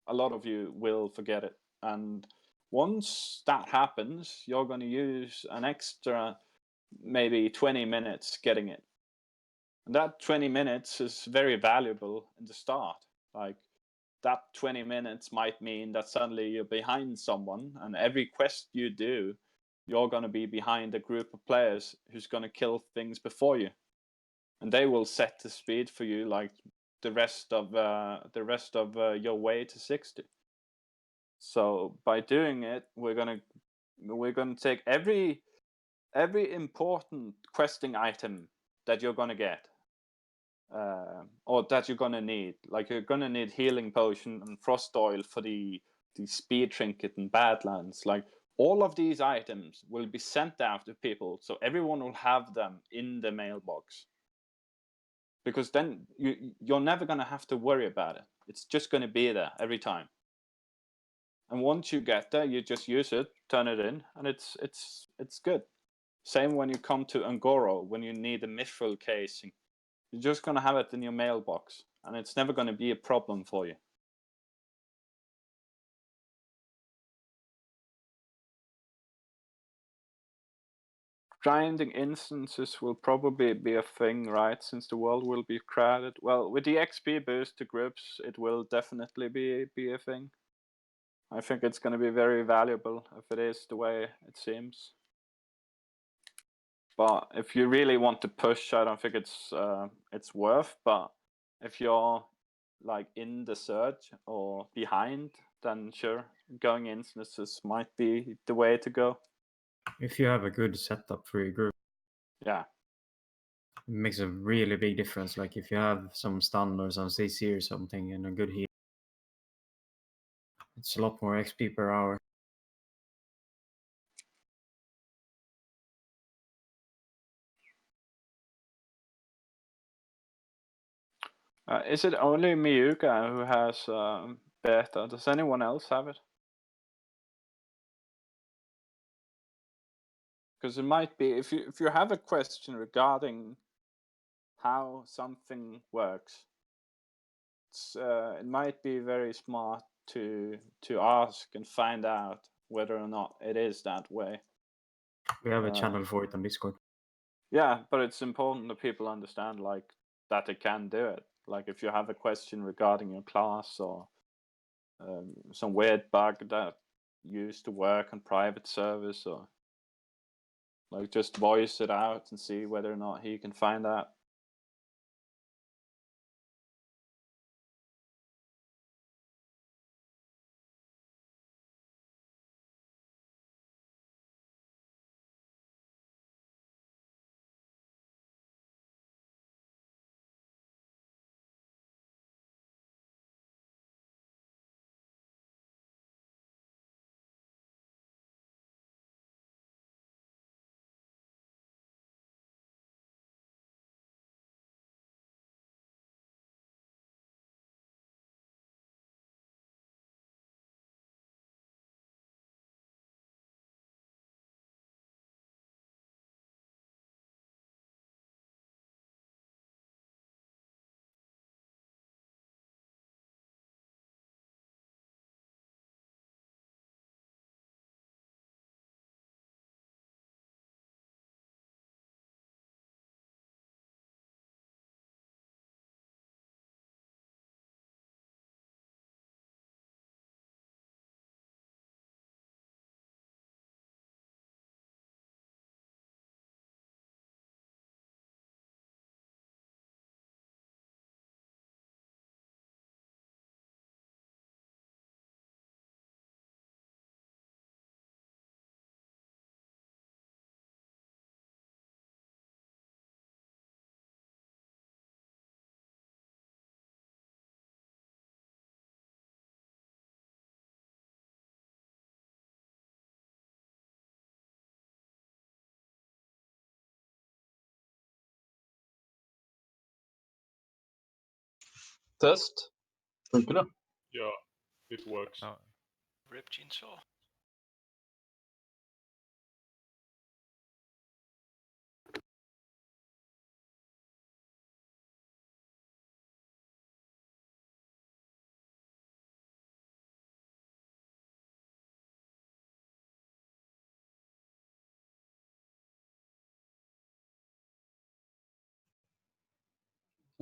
a lot of you will forget it, and once that happens, you're gonna use an extra maybe 20 minutes getting it. And that 20 minutes is very valuable in the start. Like, that 20 minutes might mean that suddenly you're behind someone, and every quest you do, you're going to be behind a group of players who's going to kill things before you. And they will set the speed for you like the rest of your way to 60. So by doing it, we're going to take every important questing item that you're going to get, or that you're going to need. Like, you're going to need healing potion and frost oil for the speed trinket and Badlands. Like, all of these items will be sent out to people, so everyone will have them in the mailbox, because then you're never going to have to worry about it. It's just going to be there every time. And once you get there, you just use it, turn it in, and it's good. Same when you come to Angoro, when you need a mithril casing. You're just going to have it in your mailbox, and it's never going to be a problem for you. Grinding instances will probably be a thing, right? Since the world will be crowded. Well, with the XP boost to groups, it will definitely be a thing. I think it's going to be very valuable if it is the way it seems. But if you really want to push, I don't think it's worth. But if you're like in the surge or behind, then sure, going instances might be the way to go. If you have a good setup for your group, yeah, it makes a really big difference. Like if you have some stun or some CC or something and a good heal, it's a lot more XP per hour. Is it only Miyuka who has beta. Does anyone else have it? Because it might be, if you have a question regarding how something works, it might be very smart to ask and find out whether or not it is that way. We have a channel for it on Discord. Yeah, but it's important that people understand like that they can do it. Like if you have a question regarding your class or some weird bug that used to work on private servers, or like just voice it out and see whether or not he can find out. Test. Funkar det? Yeah, it works. Oh. Rip chainsaw.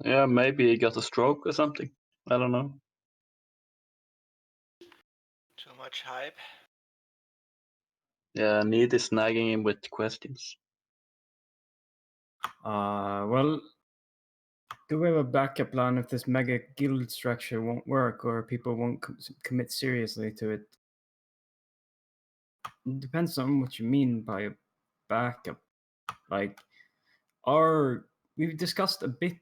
Yeah, maybe he got a stroke or something. I don't know. Too much hype. Yeah, Need is nagging him with questions. Well, do we have a backup plan if this mega guild structure won't work or people won't commit seriously to it? It depends on what you mean by a backup. Like, we've discussed a bit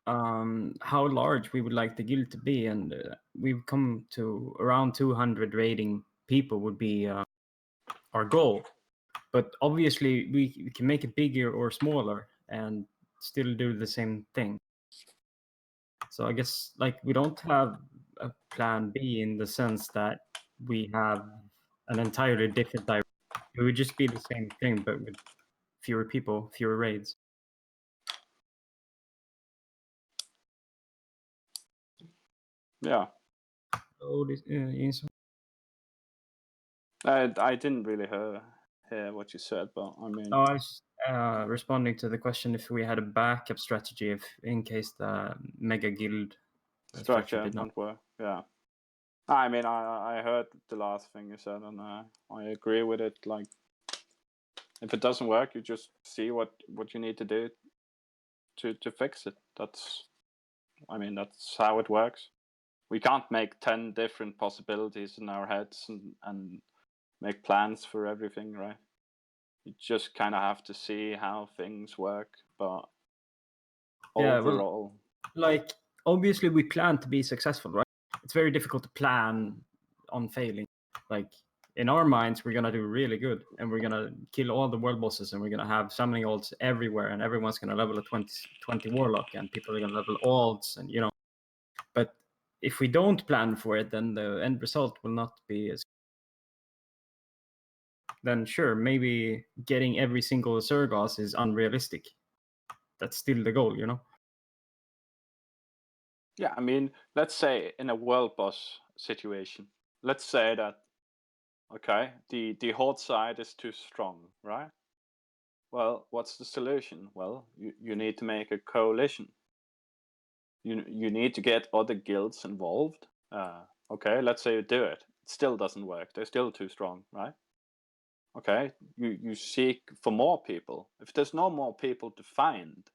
how large we would like the guild to be, and we've come to around 200 raiding people would be our goal. But obviously, we can make it bigger or smaller and still do the same thing. So I guess like we don't have a plan B in the sense that we have an entirely different direction. It would just be the same thing, but with fewer people, fewer raids. Yeah. Oh, I didn't really hear what you said, but I mean. I was responding to the question if we had a backup strategy if in case the mega guild structure did not won't work. Yeah. I mean, I heard the last thing you said, and I agree with it. Like, if it doesn't work, you just see what you need to do to fix it. That's how it works. We can't make 10 different possibilities in our heads and make plans for everything, right? You just kind of have to see how things work, but overall, like obviously we plan to be successful, right? It's very difficult to plan on failing. Like in our minds, we're gonna do really good, and we're gonna kill all the world bosses, and we're gonna have summoning alts everywhere, and everyone's gonna level a 20 warlock, and people are gonna level alts, and But if we don't plan for it, then the end result will not be as. Then sure, maybe getting every single Zergos is unrealistic. That's still the goal, you know? Yeah, I mean, let's say in a world boss situation, let's say that, okay, the Horde side is too strong, right? Well, what's the solution? Well, you need to make a coalition. You need to get other guilds involved. Okay, let's say you do it. It still doesn't work. They're still too strong, right? Okay, you seek for more people. If there's no more people to find,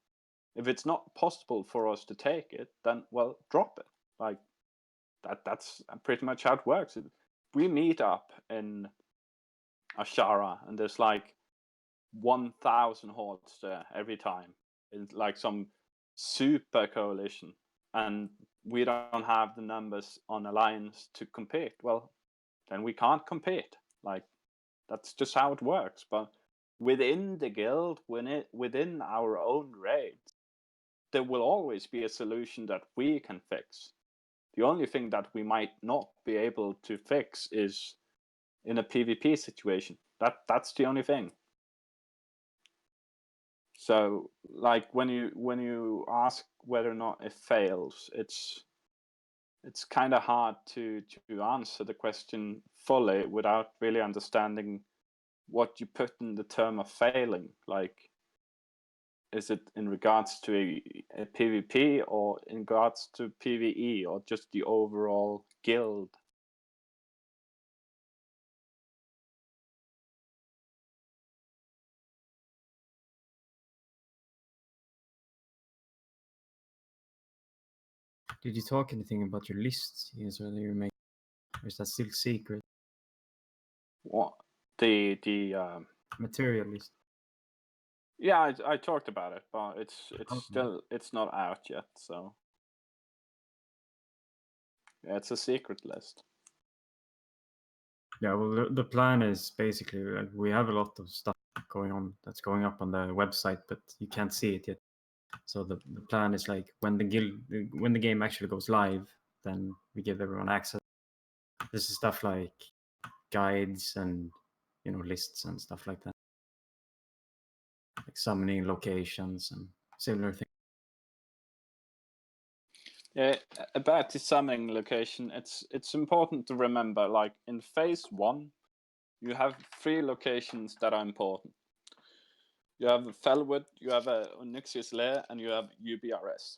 if it's not possible for us to take it, then, well, drop it. Like, that's pretty much how it works. We meet up in Ashara, and there's like 1,000 hordes there every time. It's like some super coalition, and we don't have the numbers on Alliance to compete. Well, then we can't compete. Like, that's just how it works. But within the guild, within our own raids, there will always be a solution that we can fix. The only thing that we might not be able to fix is in a PvP situation. That's the only thing. So, like, when you ask whether or not it fails, it's kind of hard to answer the question fully without really understanding what you put in the term of failing. Like, is it in regards to a PvP or in regards to PvE or just the overall guild? Did you talk anything about your lists? Yes, whether you make, or is that still secret? What the Material list. Yeah, I talked about it, but it's Okay. still not out yet. So yeah, it's a secret list. Yeah, well, the plan is basically like, we have a lot of stuff going on that's going up on the website, but you can't see it yet. So the plan is like when the game actually goes live, then we give everyone access. This is stuff like guides and lists and stuff like that, like summoning locations and similar things. Yeah, about the summoning location, it's important to remember, like in phase 1, you have 3 locations that are important. You have Felwood, you have Onyxia's Lair, and you have UBRS.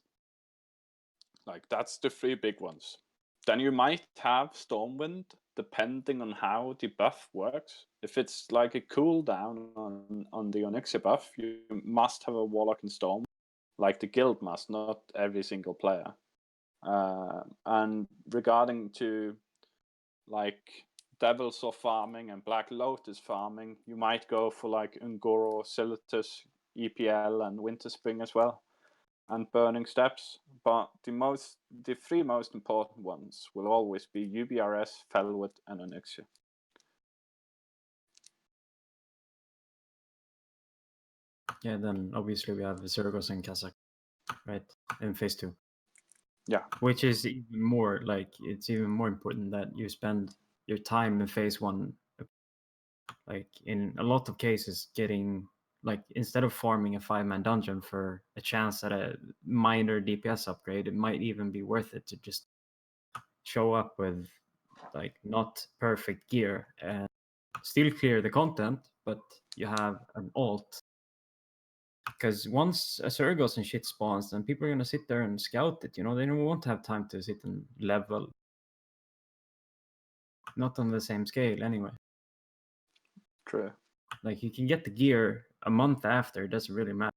Like, that's the 3 big ones. Then you might have Stormwind, depending on how the buff works. If it's like a cooldown on the Onyxia buff, you must have a Warlock in Storm. Like the guild must, not every single player. And regarding to like Devils of farming and Black Lotus farming, you might go for like Ungoro, Silithus, EPL, and Winterspring as well, and Burning Steps. But the 3 most important ones will always be UBRS, Felwood, and Onyxia. Yeah, then obviously we have Zergos and Kazakh, right, in phase 2. Yeah. Which is even more like, it's even more important that you spend your time in phase 1, like in a lot of cases, getting, like, instead of farming a 5-man dungeon for a chance at a minor DPS upgrade, it might even be worth it to just show up with like not perfect gear and still clear the content, but you have an alt. Because once a Zergos and shit spawns, then people are gonna sit there and scout it. They don't want to have time to sit and level. Not on the same scale, anyway. True. Like, you can get the gear a month after; it doesn't really matter.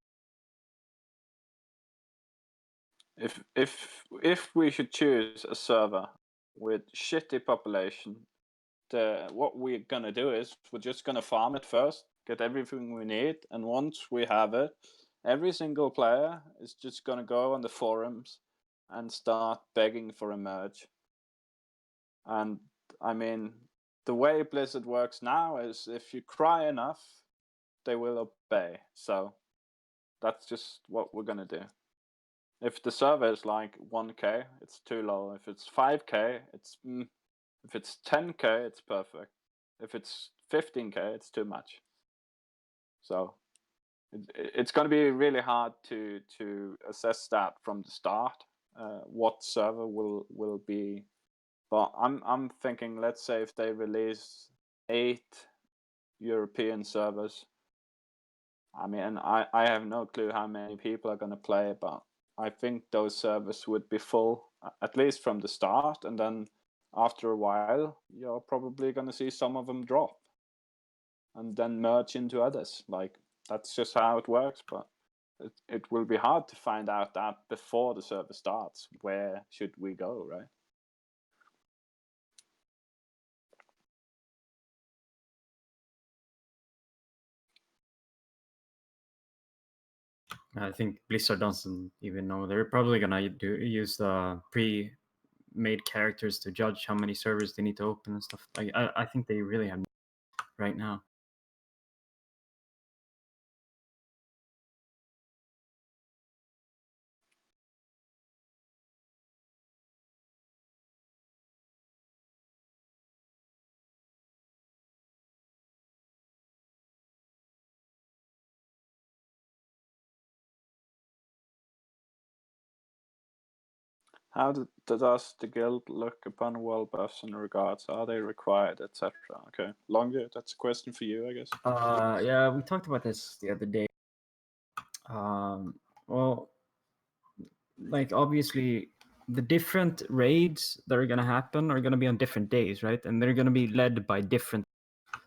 If we should choose a server with shitty population, what we're gonna do is we're just gonna farm it first, get everything we need, and once we have it, every single player is just gonna go on the forums and start begging for a merge. And I mean, the way Blizzard works now is if you cry enough, they will obey. So that's just what we're gonna do. If the server is like 1K, it's too low. If it's 5K, it's if it's 10K, it's perfect. If it's 15K, it's too much. So it's going to be really hard to assess that from the start. What server will be, but I'm thinking, let's say if they release 8 European servers, I mean, I have no clue how many people are going to play, but I think those servers would be full, at least from the start, and then after a while, you're probably going to see some of them drop and then merge into others. Like, that's just how it works, but it will be hard to find out that before the server starts. Where should we go, right? I think Blizzard doesn't even know. They're probably gonna use the pre-made characters to judge how many servers they need to open and stuff. Like I think they really have right now. How does the guild look upon world buffs in regards? Are they required, etc.? Okay, Longer, that's a question for you, I guess. Yeah, we talked about this the other day. Well, like obviously the different raids that are gonna happen are gonna be on different days, right? And they're gonna be led by different.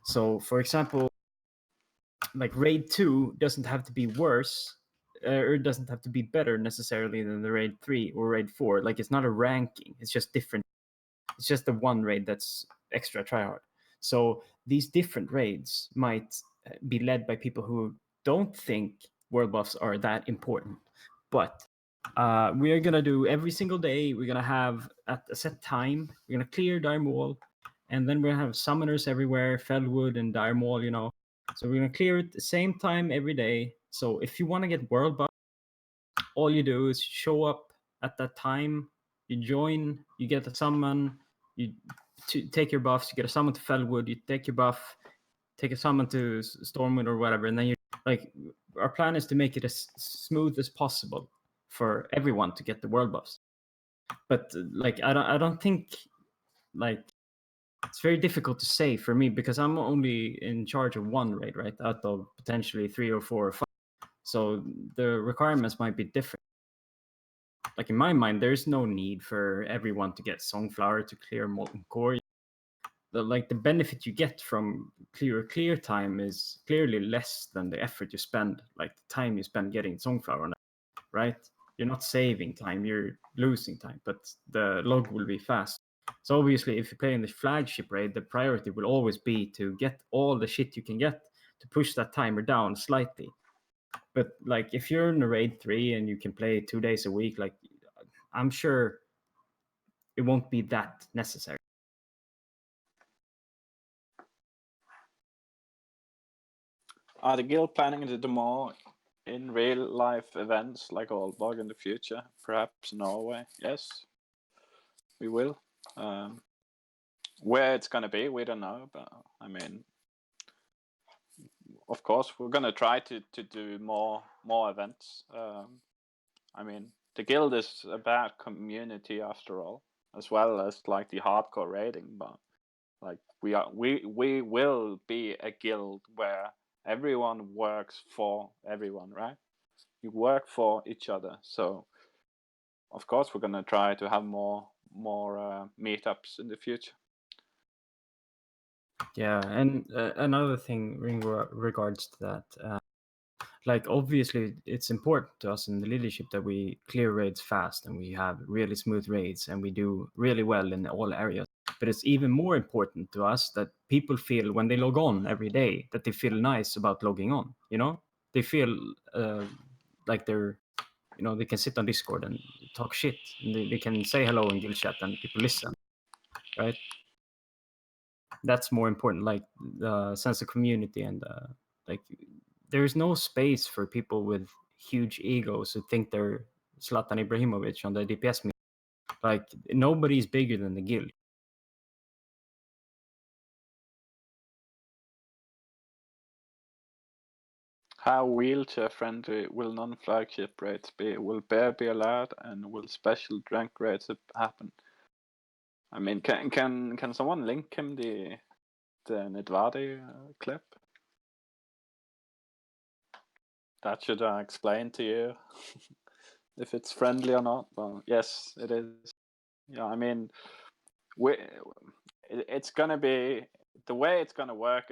So, for example, like raid 2 doesn't have to be worse, or it doesn't have to be better necessarily than the raid 3 or raid 4. Like it's not a ranking; it's just different. It's just the one raid that's extra tryhard. So these different raids might be led by people who don't think world buffs are that important, but we are gonna do every single day. We're gonna have at a set time. We're gonna clear Dire Maul, and then we're gonna have summoners everywhere, Feldwood and Dire Maul. So we're gonna clear it the same time every day. So if you want to get world buff, all you do is show up at that time. You join. You get a summon. You take your buffs. You get a summon to Feldwood. You take your buff. Take a summon to Stormwind or whatever, and then you like. Our plan is to make it as smooth as possible for everyone to get the world buffs. But like I don't think like it's very difficult to say for me because I'm only in charge of one raid, right? Out of potentially 3 or 4 or 5. So the requirements might be different. Like in my mind, there's no need for everyone to get Songflower to clear Molten Core. The benefit you get from clear time is clearly less than the effort you spend, like the time you spend getting Songflower, right? You're not saving time, you're losing time, but the log will be fast. So obviously, if you play in the flagship raid, the priority will always be to get all the shit you can get to push that timer down slightly. But like if you're in a raid 3 and you can play 2 days a week, like I'm sure it won't be that necessary. Are the guild planning to do more in real life events like Aalborg in the future? Perhaps Norway? Yes, we will. Where it's gonna be, we don't know, but I mean, of course, we're gonna try to do more events. I mean, the guild is about community after all, as well as like the hardcore raiding. But like we will be a guild where everyone works for everyone, right? You work for each other. So of course we're gonna try to have more meetups in the future. Yeah, and another thing in regards to that, like obviously it's important to us in the leadership that we clear raids fast and we have really smooth raids and we do really well in all areas. But it's even more important to us that people feel when they log on every day that they feel nice about logging on. They feel like they're, they can sit on Discord and talk shit. And they can say hello in guild chat and people listen, right? That's more important, like the sense of community and like there's no space for people with huge egos who think they're Zlatan Ibrahimovic on the DPS meet. Like, nobody's bigger than the guild. How wheelchair friendly will non-flagship raids be? Will bear be allowed, and will special rank raids happen? I mean, can someone link him the Nidwadi clip? That should explain to you if it's friendly or not. Well, yes, it is. Yeah, I mean, it's gonna be the way it's gonna work.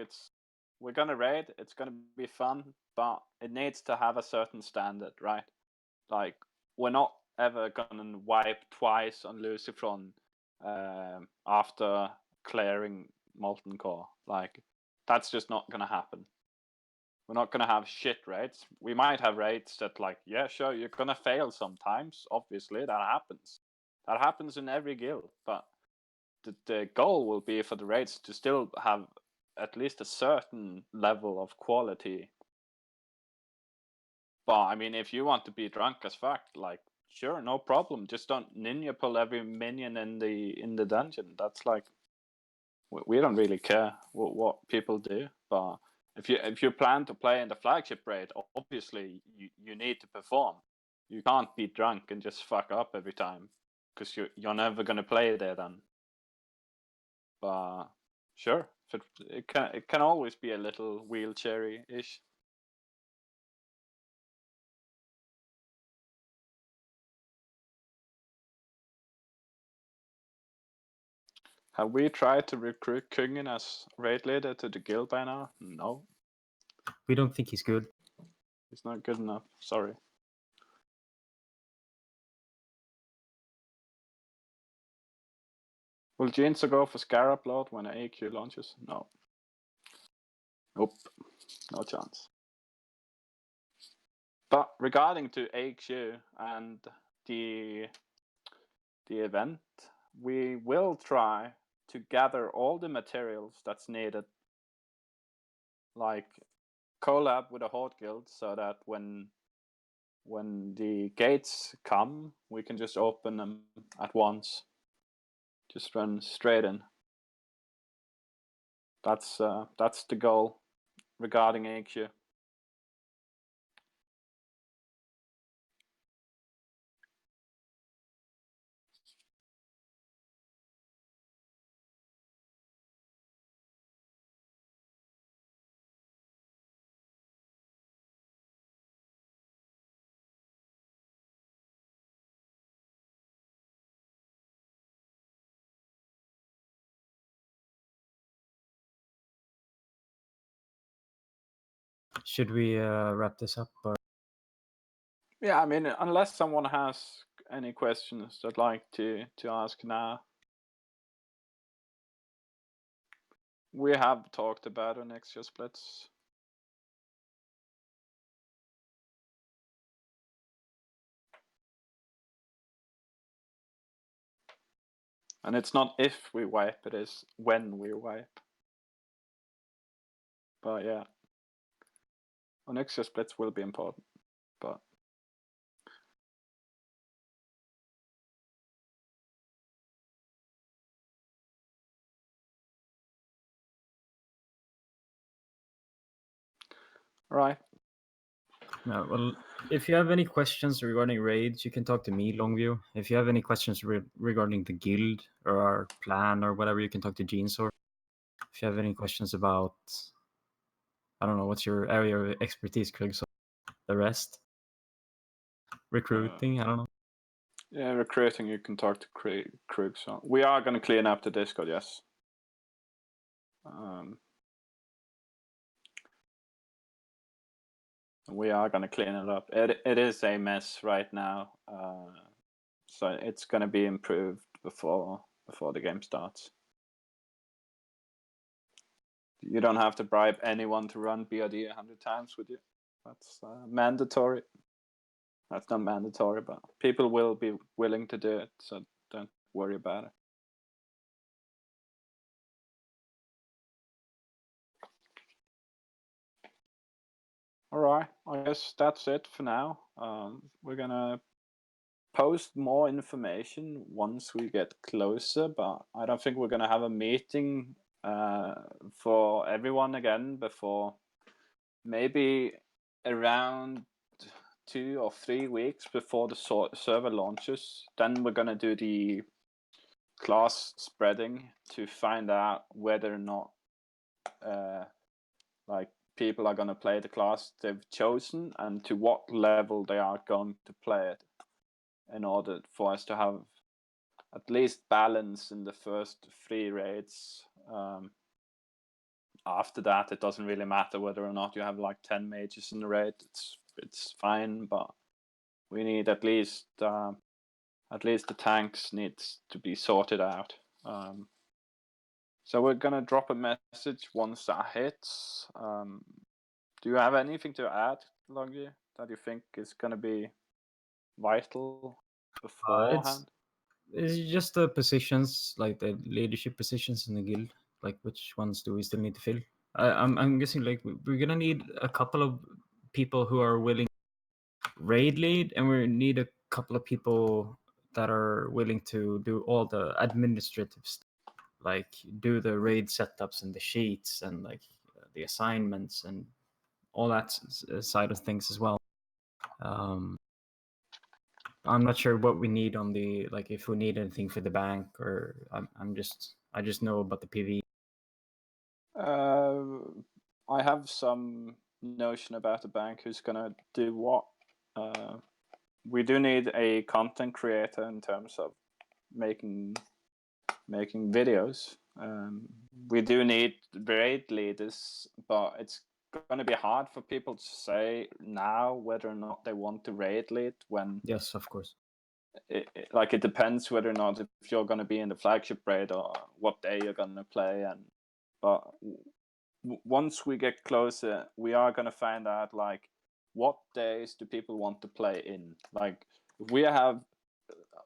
We're gonna raid. It's gonna be fun, but it needs to have a certain standard, right? Like, we're not ever gonna wipe twice on Lucifron after clearing Molten Core. Like, that's just not gonna happen. We're not gonna have shit raids. We might have raids that, like, yeah, sure, you're gonna fail sometimes. Obviously, that happens. That happens in every guild, but the goal will be for the raids to still have at least a certain level of quality. But I mean, if you want to be drunk as fuck, like, sure, no problem. Just don't ninja pull every minion in the dungeon. That's like, we don't really care what people do. But if you plan to play in the flagship raid, obviously you need to perform. You can't be drunk and just fuck up every time, because you're never gonna play there then. But sure, it can always be a little wheelchairy-ish. Have we tried to recruit Kungen as raid leader to the guild by now? No. We don't think he's good. He's not good enough. Sorry. Will Jinso go for Scarab Lord when an AQ launches? No. Nope. No chance. But regarding to AQ and the event, we will try to gather all the materials that's needed, like collab with a Horde guild, so that when the gates come, we can just open them at once. Just run straight in. That's the goal regarding AQ. Should we wrap this up? Or? Yeah, I mean, unless someone has any questions they'd like to ask now. We have talked about an extra splits. And it's not if we wipe, it is when we wipe. But yeah, an extra splits will be important. But right. No, well, if you have any questions regarding raids, you can talk to me, Longview. If you have any questions regarding the guild or our plan or whatever, you can talk to Jeansor. If you have any questions about, I don't know, what's your area of expertise, Craig? So the rest, recruiting, I don't know. Yeah, recruiting, you can talk to Krug. So we are going to clean up the Discord, yes. We are going to clean it up. It is a mess right now, so it's going to be improved before the game starts. You don't have to bribe anyone to run BRD 100 times with you. That's mandatory. That's not mandatory, but people will be willing to do it, so don't worry about it. All right, I guess that's it for now. We're gonna post more information once we get closer, but I don't think we're going to have a meeting for everyone again before maybe around 2 or 3 weeks before the server launches. Then we're going to do the class spreading to find out whether or not like people are going to play the class they've chosen and to what level they are going to play it, in order for us to have at least balance in the first 3 raids. After that, it doesn't really matter whether or not you have like 10 mages in the raid. It's fine, but we need at least the tanks needs to be sorted out. So we're gonna drop a message once that hits. Do you have anything to add, Logi, that you think is gonna be vital beforehand? It's just the positions, like the leadership positions in the guild. Like which ones do we still need to fill? I'm guessing like we're gonna need a couple of people who are willing to raid lead, and we need a couple of people that are willing to do all the administrative stuff, like do the raid setups and the sheets and like the assignments and all that side of things as well. I'm not sure what we need on the, like if we need anything for the bank, or I just know about the PV. I have some notion about the bank who's gonna do what. We do need a content creator in terms of making videos. We do need raid leaders, but it's going to be hard for people to say now whether or not they want to raid lead when. Yes, of course. It depends whether or not if you're going to be in the flagship raid or what day you're going to play, but once we get closer, we are going to find out like what days do people want to play in. Like if we have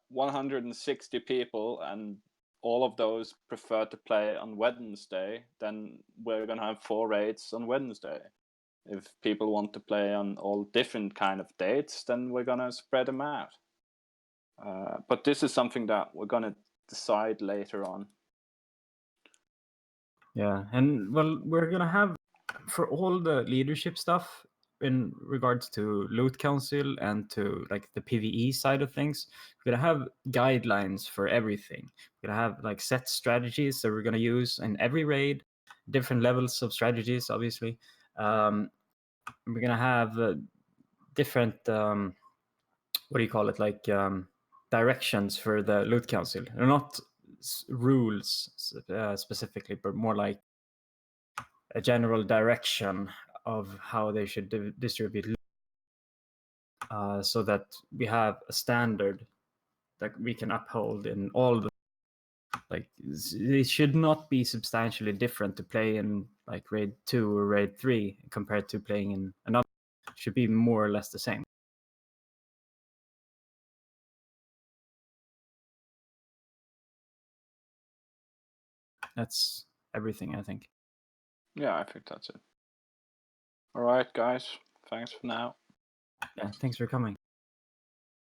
160 people and all of those prefer to play on Wednesday, then we're going to have 4 raids on Wednesday. If people want to play on all different kind of dates, then we're going to spread them out. But this is something that we're going to decide later on. Yeah, and well, we're gonna have for all the leadership stuff in regards to loot council and to like the PvE side of things, we're gonna have guidelines for everything. We're gonna have like set strategies that we're gonna use in every raid, different levels of strategies, obviously. We're gonna have different what do you call it, like directions for the loot council. They're not rules specifically, but more like a general direction of how they should distribute, so that we have a standard that we can uphold in all the, like it should not be substantially different to play in like raid 2 or raid 3 compared to playing in another. It should be more or less the same. That's everything, I think. Yeah, I think that's it. All right, guys. Thanks for now. Yeah, thanks for coming.